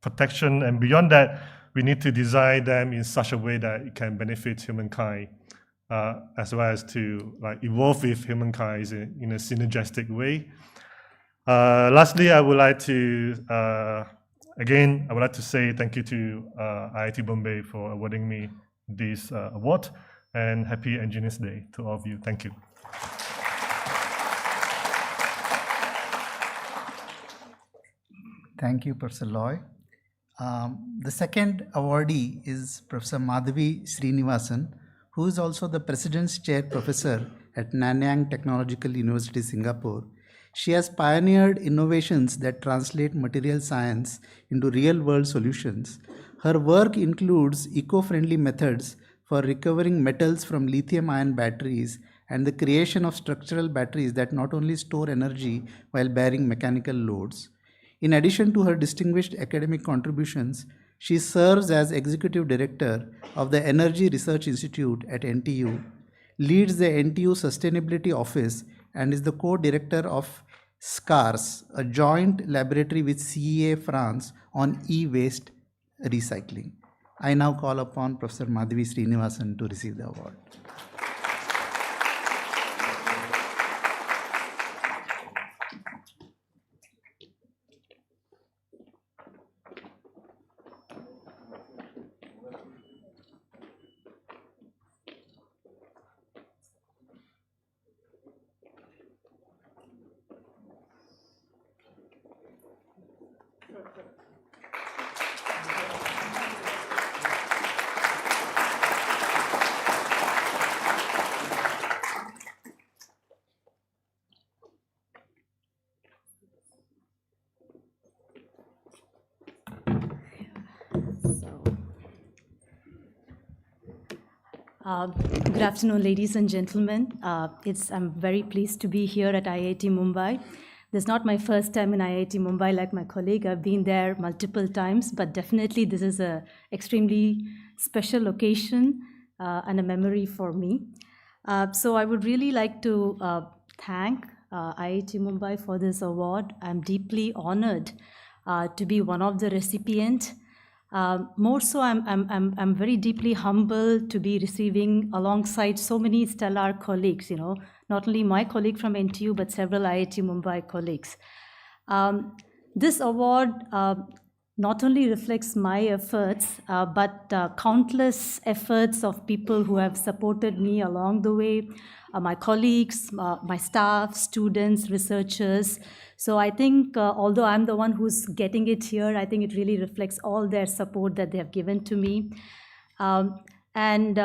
protection. And beyond that, we need to design them in such a way that it can benefit humankind, as well as to evolve with humankind in a synergistic way. Lastly, I would like to say thank you to IIT Bombay for awarding me this award, and happy Engineers Day to all of you. Thank you. Thank you, Professor Loy. The second awardee is Professor Madhavi Srinivasan, who is also the President's Chair Professor at Nanyang Technological University, Singapore. She has pioneered innovations that translate material science into real-world solutions. Her work includes eco-friendly methods for recovering metals from lithium-ion batteries and the creation of structural batteries that not only store energy while bearing mechanical loads. In addition to her distinguished academic contributions, she serves as Executive Director of the Energy Research Institute at NTU, leads the NTU Sustainability Office, and is the co-director of SCARS, a joint laboratory with CEA France on e-waste recycling. I now call upon Professor Madhavi Srinivasan to receive the award. Good afternoon, ladies and gentlemen. I'm very pleased to be here at IIT Mumbai. This is not my first time in IIT Mumbai like my colleague. I've been there multiple times, but definitely this is an extremely special occasion and a memory for me. So I would really like to thank IIT Mumbai for this award. I'm deeply honored to be one of the recipients. More so, I'm very deeply humbled to be receiving alongside so many stellar colleagues, not only my colleague from NTU, but several IIT Mumbai colleagues. This award not only reflects my efforts, but countless efforts of people who have supported me along the way, my colleagues, my staff, students, researchers. So I think although I'm the one who's getting it here, I think it really reflects all their support that they have given to me. And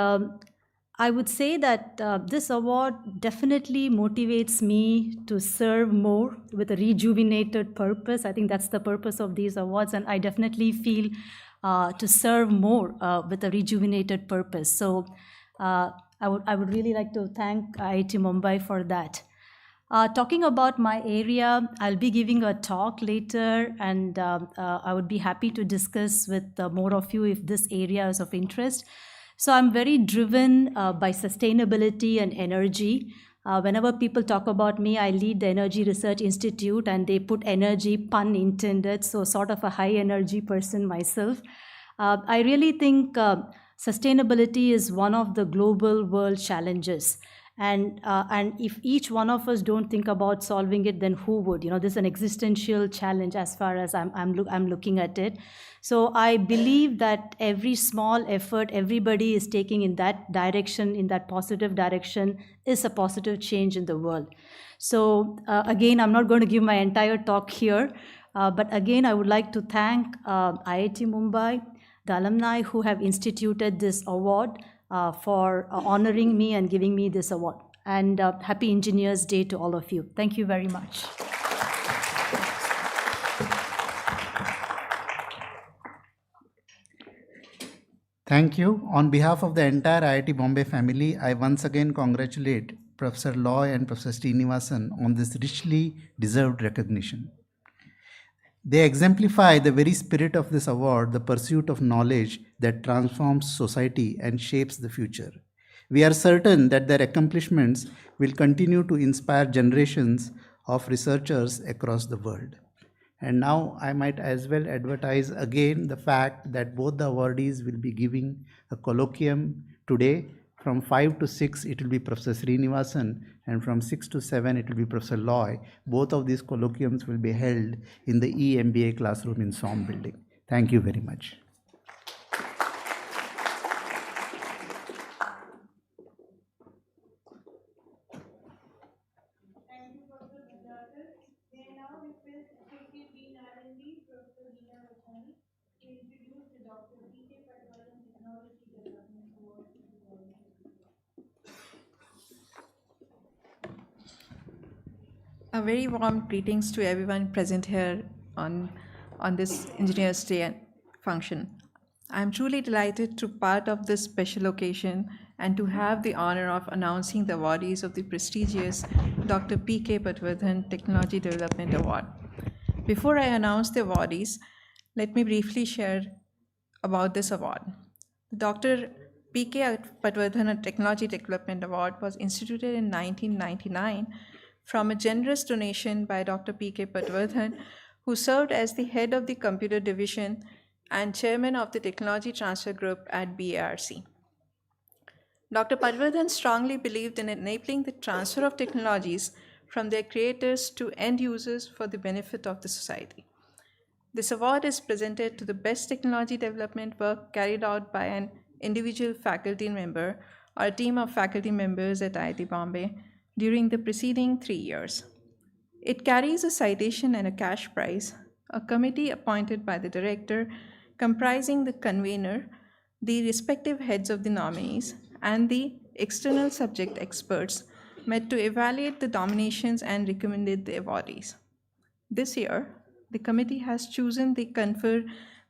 I would say that this award definitely motivates me to serve more with a rejuvenated purpose. I think that's the purpose of these awards, and I definitely feel to serve more with a rejuvenated purpose. So I would really like to thank IIT Mumbai for that. Talking about my area, I'll be giving a talk later, and I would be happy to discuss with more of you if this area is of interest. So I'm very driven by sustainability and energy. Whenever people talk about me, I lead the Energy Research Institute, and they put energy, pun intended, so sort of a high energy person myself. I really think sustainability is one of the global world challenges. And if each one of us don't think about solving it, then who would? You know, this is an existential challenge as far as I'm looking at it. So I believe that every small effort everybody is taking in that direction, in that positive direction, is a positive change in the world. So again, I'm not going to give my entire talk here, but again, I would like to thank IIT Mumbai, the alumni who have instituted this award, for honoring me and giving me this award. And happy Engineers Day to all of you. Thank you very much. Thank you. On behalf of the entire IIT Bombay family, I once again congratulate Professor Loy and Professor Srinivasan on this richly deserved recognition. They exemplify the very spirit of this award, the pursuit of knowledge that transforms society and shapes the future. We are certain that their accomplishments will continue to inspire generations of researchers across the world. And now I might as well advertise again the fact that both the awardees will be giving a colloquium today. From 5 to 6, it will be Professor Srinivasan, and from 6 to 7, it will be Professor Loy. Both of these colloquiums will be held in the EMBA classroom in SOM building. Thank you very much. A very warm greetings to everyone present here on this Engineers Day function. I am truly delighted to part of this special occasion and to have the honor of announcing the awardees of the prestigious Dr. P.K. Patwardhan Technology Development Award. Before I announce the awardees, let me briefly share about this award. Dr. P.K. Patwardhan Technology Development Award was instituted in 1999 from a generous donation by Dr. P.K. Patwardhan, who served as the head of the computer division and chairman of the technology transfer group at BARC. Dr. Patwardhan strongly believed in enabling the transfer of technologies from their creators to end users for the benefit of the society. This award is presented to the best technology development work carried out by an individual faculty member or a team of faculty members at IIT Bombay during the preceding 3 years. It carries a citation and a cash prize, a committee appointed by the director comprising the convener, the respective heads of the nominees, and the external subject experts met to evaluate the nominations and recommended the awardees. This year, the committee has chosen to confer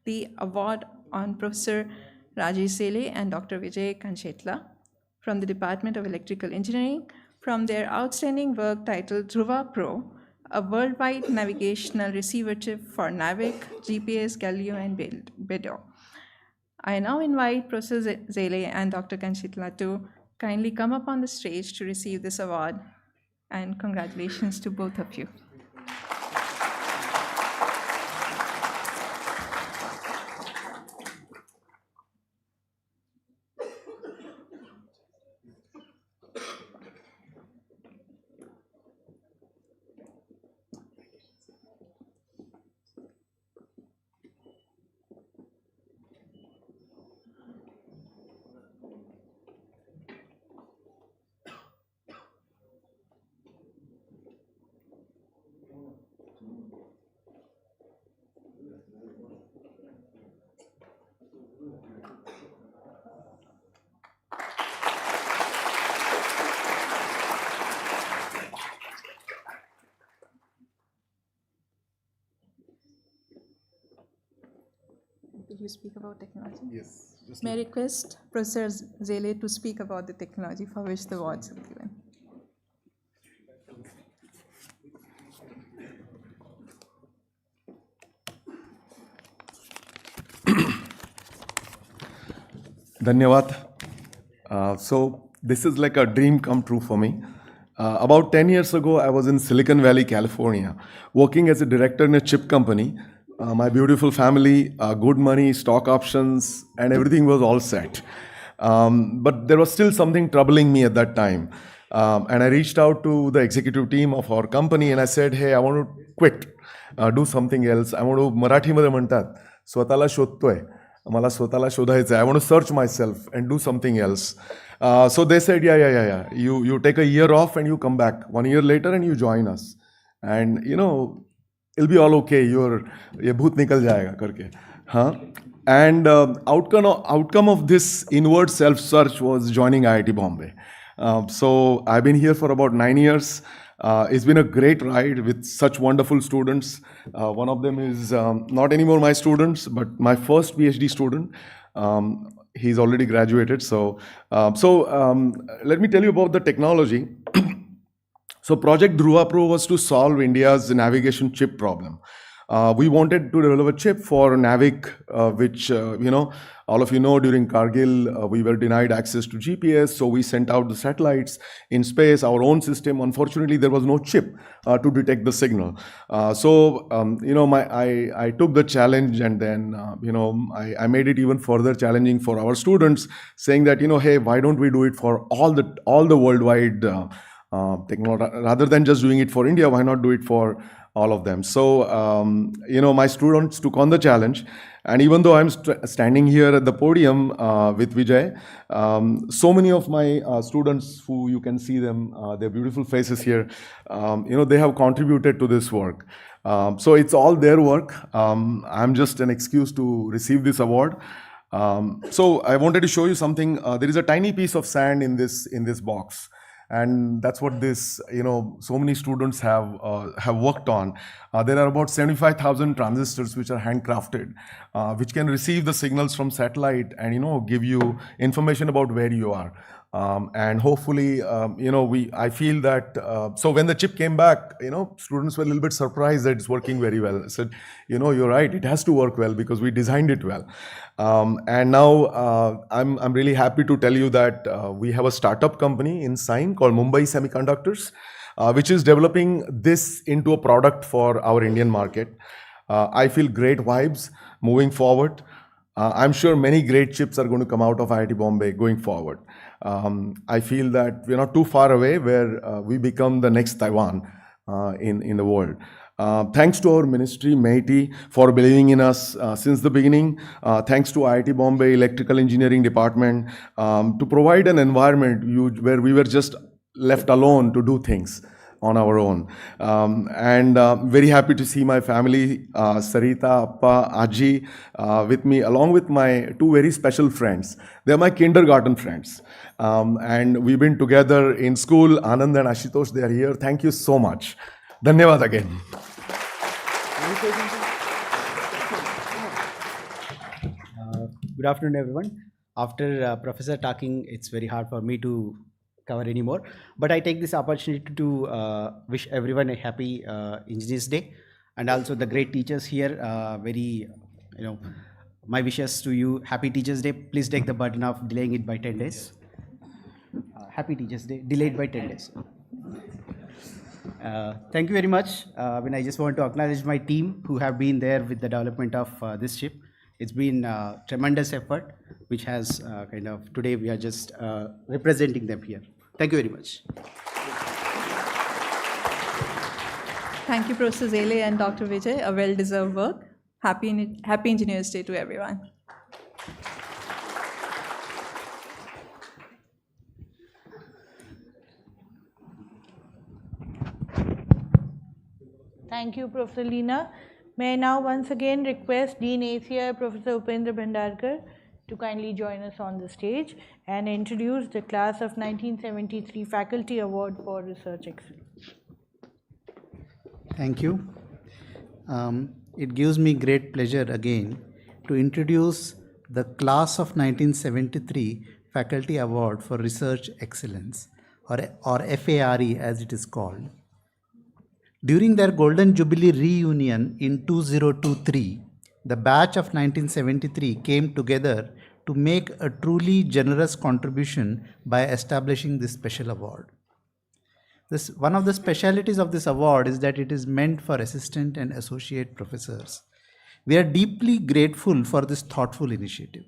the award on Professor Rajesh Sele and Dr. Vijay Kanchetla from the Department of Electrical Engineering from their outstanding work titled Dhruva Pro, a worldwide navigational receiver chip for NAVIC, GPS, Galileo, and BEDO. I now invite Professor Zele and Dr. Kanchetla to kindly come up on the stage to receive this award, and congratulations to both of you. Did you speak about technology? Yes. May I request Professor Zele to speak about the technology for which the awards are given? Dhanyavad. So this is like a dream come true for me. About 10 years ago, I was in Silicon Valley, California, working as a director in a chip company. My beautiful family, good money, stock options, and everything was all set. But there was still something troubling me at that time. And I reached out to the executive team of our company and I said, hey, I want to quit, do something else. I want to, मराठीमध्ये म्हणतात, स्वतःला शोधतोय. मला स्वतःला शोधायचं आहे. I want to search myself and do something else. So they said, yeah. You take a year off and you come back 1 year later and you join us. And, it'll be all okay. ये भूत निकल जाएगा करके. हाँ. And outcome of this inward self-search was joining IIT Bombay. So I've been here for about 9 years. It's been a great ride with such wonderful students. One of them is not anymore my students, but my first PhD student. He's already graduated. So let me tell you about the technology. So Project Dhruva Pro was to solve India's navigation chip problem. We wanted to develop a chip for Navig, which, all of you know, during Kargil, we were denied access to GPS, so we sent out the satellites in space, our own system. Unfortunately, there was no chip to detect the signal. I took the challenge and then, I made it even further challenging for our students, saying that, hey, why don't we do it for all the worldwide technology, rather than just doing it for India, why not do it for all of them? So, my students took on the challenge. And even though I'm standing here at the podium with Vijay, so many of my students who you can see them, their beautiful faces here, they have contributed to this work. So it's all their work. I'm just an excuse to receive this award. So I wanted to show you something. There is a tiny piece of sand in this box. And that's what this, so many students have worked on. There are about 75,000 transistors which are handcrafted, which can receive the signals from satellite and, give you information about where you are. And hopefully, I feel that, so when the chip came back, students were a little bit surprised that it's working very well. I said, you're right, it has to work well because we designed it well. And now I'm really happy to tell you that we have a startup company in Sine called Mumbai Semiconductors, which is developing this into a product for our Indian market. I feel great vibes moving forward. I'm sure many great chips are going to come out of IIT Bombay going forward. I feel that we're not too far away where we become the next Taiwan in the world. Thanks to our ministry, MAITI, for believing in us since the beginning. Thanks to IIT Bombay Electrical Engineering Department to provide an environment where we were just left alone to do things on our own. And very happy to see my family, Sarita, Appa, Aji, with me, along with my two very special friends. They're my kindergarten friends. And we've been together in school. Anand and Ashutosh, they are here. Thank you so much. Dhanyavad again. Good afternoon, everyone. After Professor talking, it's very hard for me to cover anymore. But I take this opportunity to wish everyone a happy Engineers Day, and also the great teachers here. My wishes to you. Happy Teachers Day. Please take the burden of delaying it by 10 days. Happy Teachers Day, delayed by 10 days. Thank you very much. I just want to acknowledge my team who have been there with the development of this chip. It's been a tremendous effort, which has today we are just representing them here. Thank you very much. Thank you, Professor Zele and Dr. Vijay. A well-deserved work. Happy Engineers Day to everyone. Thank you, Professor Leena. May I now once again request Dean ACI, Professor Upendra Bhandarkar, to kindly join us on the stage and introduce the Class of 1973 Faculty Award for Research Excellence. Thank you. It gives me great pleasure again to introduce the Class of 1973 Faculty Award for Research Excellence, or FARE as it is called. During their Golden Jubilee reunion in 2023, the batch of 1973 came together to make a truly generous contribution by establishing this special award. One of the specialities of this award is that it is meant for assistant and associate professors. We are deeply grateful for this thoughtful initiative,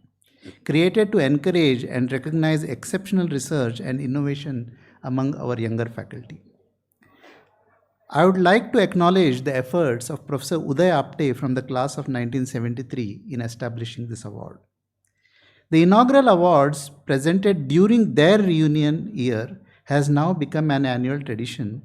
created to encourage and recognize exceptional research and innovation among our younger faculty. I would like to acknowledge the efforts of Professor Uday Apte from the class of 1973 in establishing this award. The inaugural awards presented during their reunion year has now become an annual tradition.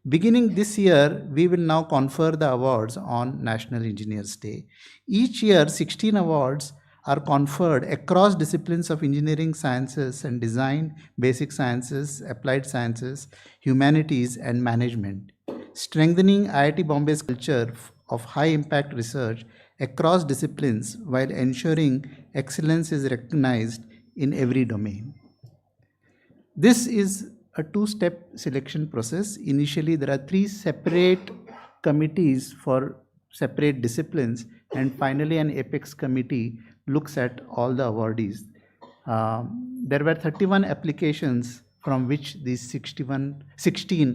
Beginning this year, we will now confer the awards on National Engineers Day. Each year, 16 awards are conferred across disciplines of engineering sciences and design, basic sciences, applied sciences, humanities, and management, strengthening IIT Bombay's culture of high-impact research across disciplines while ensuring excellence is recognized in every domain. This is a two-step selection process. Initially, there are 3 separate committees for separate disciplines, and finally an apex committee looks at all the awardees. There were 31 applications from which these 16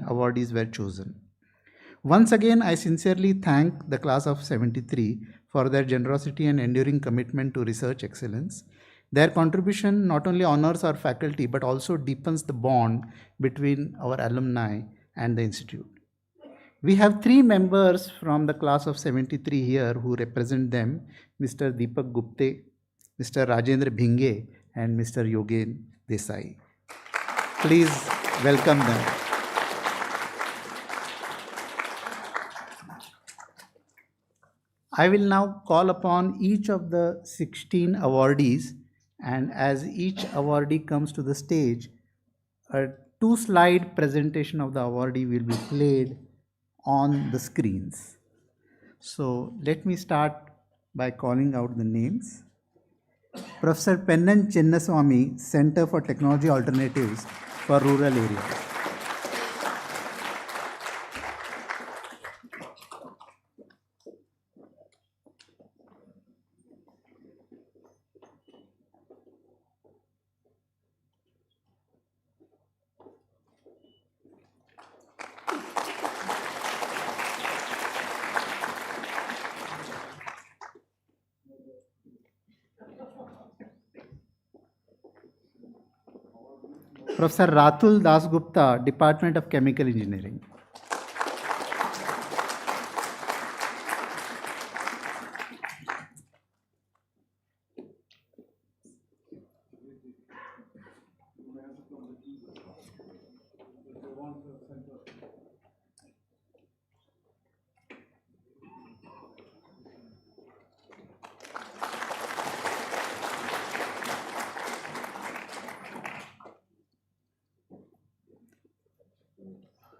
awardees were chosen. Once again, I sincerely thank the class of 73 for their generosity and enduring commitment to research excellence. Their contribution not only honors our faculty, but also deepens the bond between our alumni and the institute. We have 3 members from the class of 73 here who represent them, Mr. Deepak Gupte, Mr. Rajendra Bhinge, and Mr. Yogen Desai. Please welcome them. I will now call upon each of the 16 awardees, and as each awardee comes to the stage, a 2-slide presentation of the awardee will be played on the screens. So let me start by calling out the names. Professor Pennan Chinnaswamy, Center for Technology Alternatives for Rural Areas. Professor Ratul Dasgupta, Department of Chemical Engineering.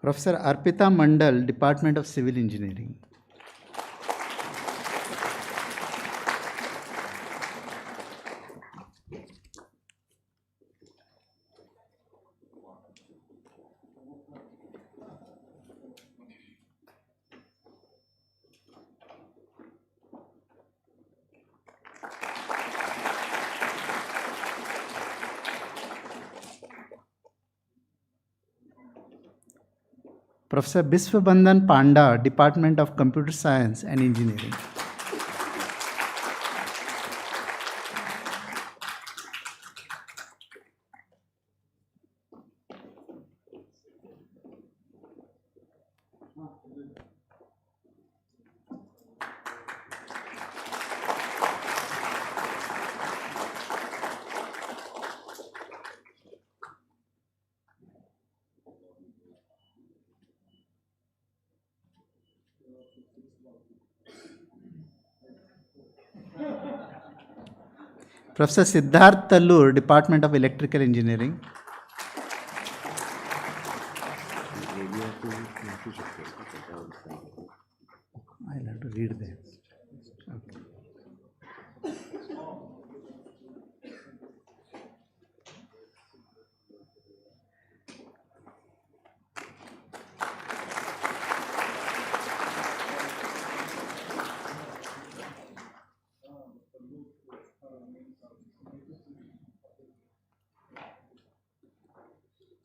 Professor Arpita Mandal, Department of Civil Engineering. Professor Biswabandhan Panda, Department of Computer Science and Engineering. Professor Siddharth Tallur, Department of Electrical Engineering. I'll have to read that. Okay.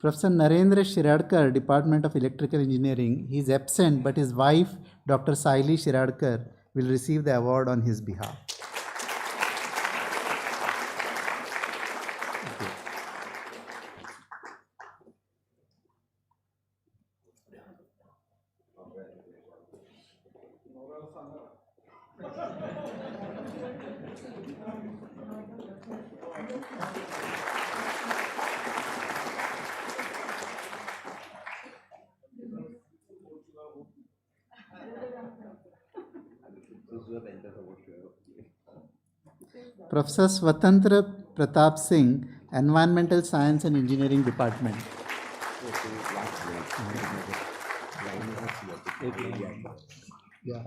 Professor Narendra Shiradkar, Department of Electrical Engineering. He is absent, but his wife, Dr. Saili Shiradkar, will receive the award on his behalf. Professor Swatantra Pratap Singh, Environmental Science and Engineering Department. Yeah.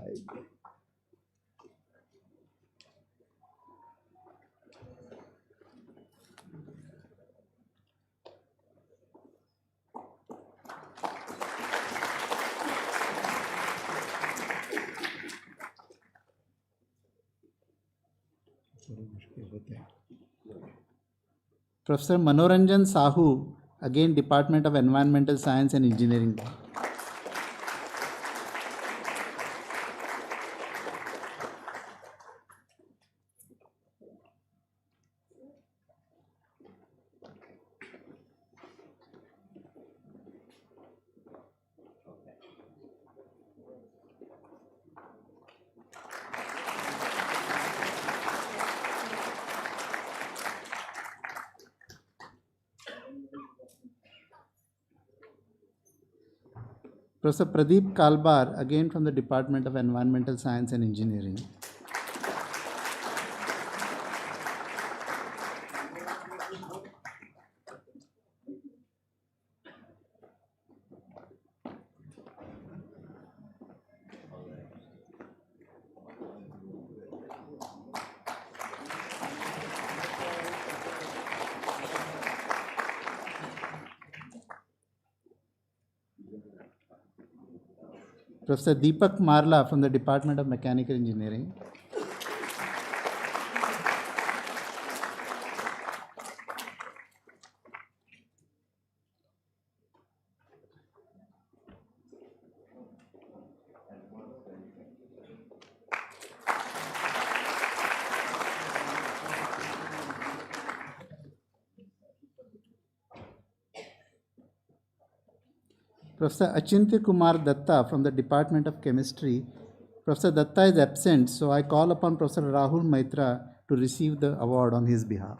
Professor Manoranjan Sahu, again Department of Environmental Science and Engineering. Professor Pradeep Kalbar, again from the Department of Environmental Science and Engineering. Professor Deepak Marla from the Department of Mechanical Engineering. Professor Achintya Kumar Datta from the Department of Chemistry. Professor Datta is absent, so I call upon Professor Rahul Maitra to receive the award on his behalf.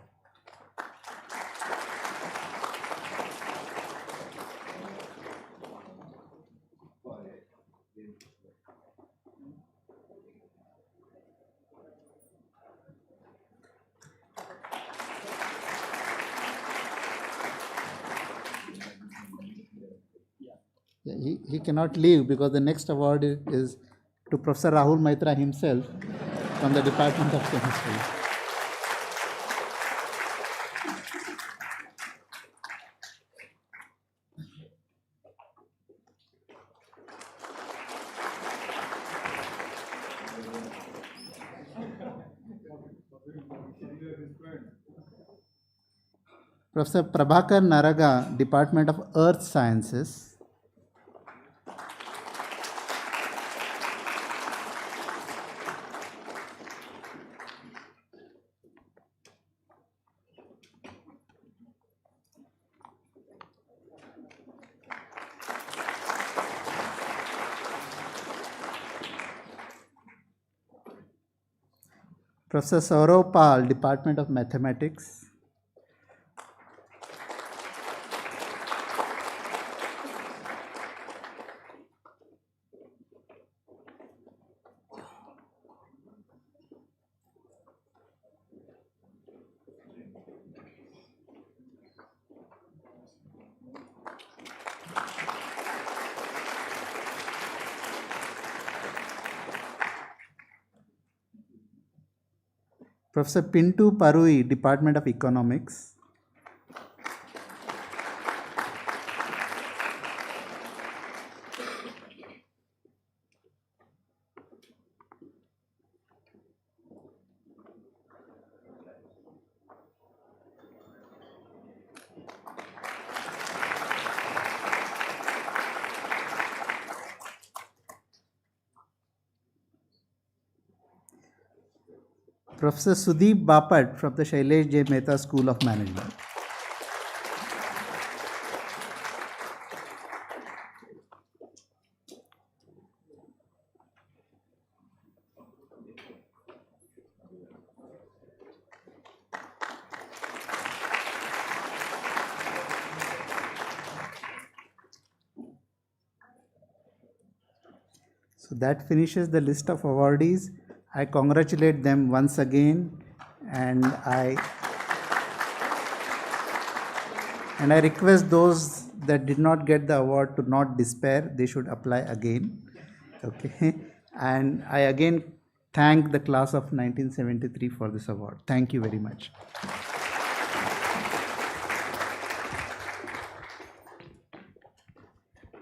He cannot leave because the next award is to Professor Rahul Maitra himself from the Department of Chemistry. Professor Prabhakar Naraga, Department of Earth Sciences. Professor Saurav Pal, Department of Mathematics. Professor Pintu Parui, Department of Economics. Professor Sudeep Bapat from the Shailesh J. Mehta School of Management. So that finishes the list of awardees. I congratulate them once again, and I request those that did not get the award to not despair. They should apply again. Okay, and I again thank the class of 1973 for this award. Thank you very much.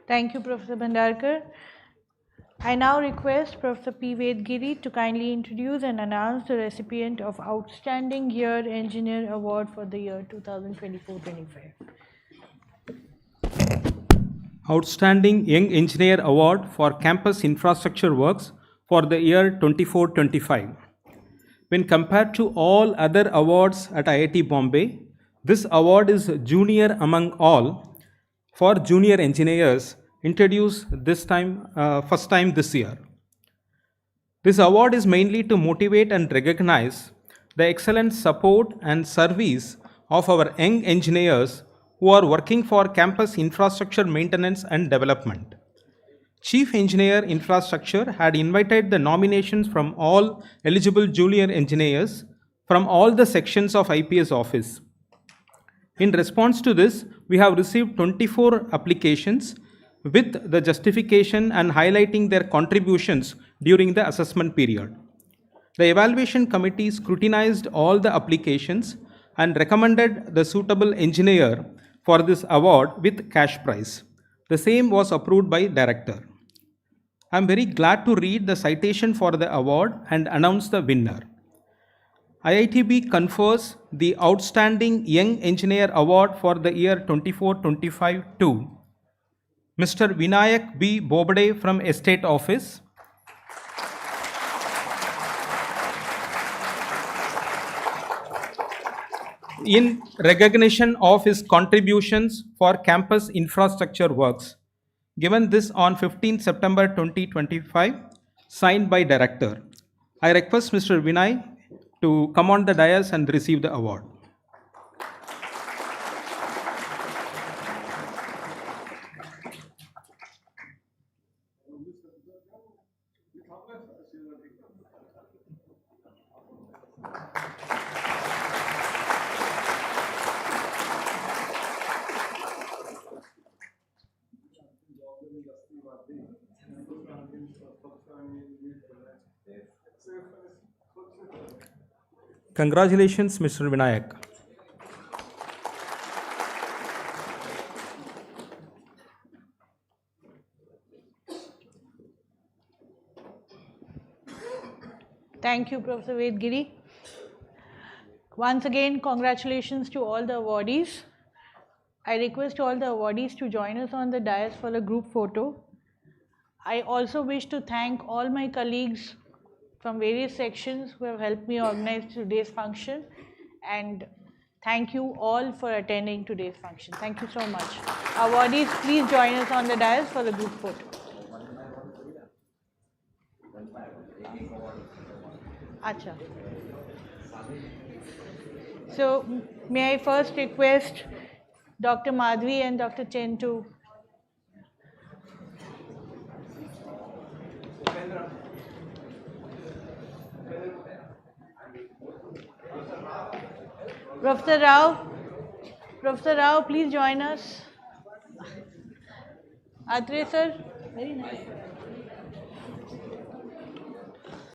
Thank you, Professor Bhandarkar. I now request Professor P. Vedgiri to kindly introduce and announce the recipient of Outstanding Year Engineer Award for the year 2024-25. Outstanding Young Engineer Award for Campus Infrastructure Works for the year 24-25. When compared to all other awards at IIT Bombay, this award is junior among all for junior engineers introduced first time this year. This award is mainly to motivate and recognize the excellent support and service of our young engineers who are working for campus infrastructure maintenance and development. Chief Engineer Infrastructure had invited the nominations from all eligible junior engineers from all the sections of IPS office. In response to this, we have received 24 applications with the justification and highlighting their contributions during the assessment period. The evaluation committee scrutinized all the applications and recommended the suitable engineer for this award with cash prize. The same was approved by director. I am very glad to read the citation for the award and announce the winner. IITB confers the Outstanding Young Engineer Award for the year 24-25 to Mr. Vinayak B. Bobade from Estate Office, in recognition of his contributions for campus infrastructure works. Given this on 15 September 2025, signed by Director. I request Mr. Vinay to come on the dais and receive the award. Congratulations, Mr. Vinayak. Thank you, Professor Vedgiri. Once again, congratulations to all the awardees. I request all the awardees to join us on the dais for a group photo. I also wish to thank all my colleagues from various sections who have helped me organize today's function, and thank you all for attending today's function. Thank you so much. Awardees, please join us on the dais for the group photo. Acha. So, may I first request Dr. Madhvi and Dr. Chen to Professor Rao, please join us. Atre sir, very nice.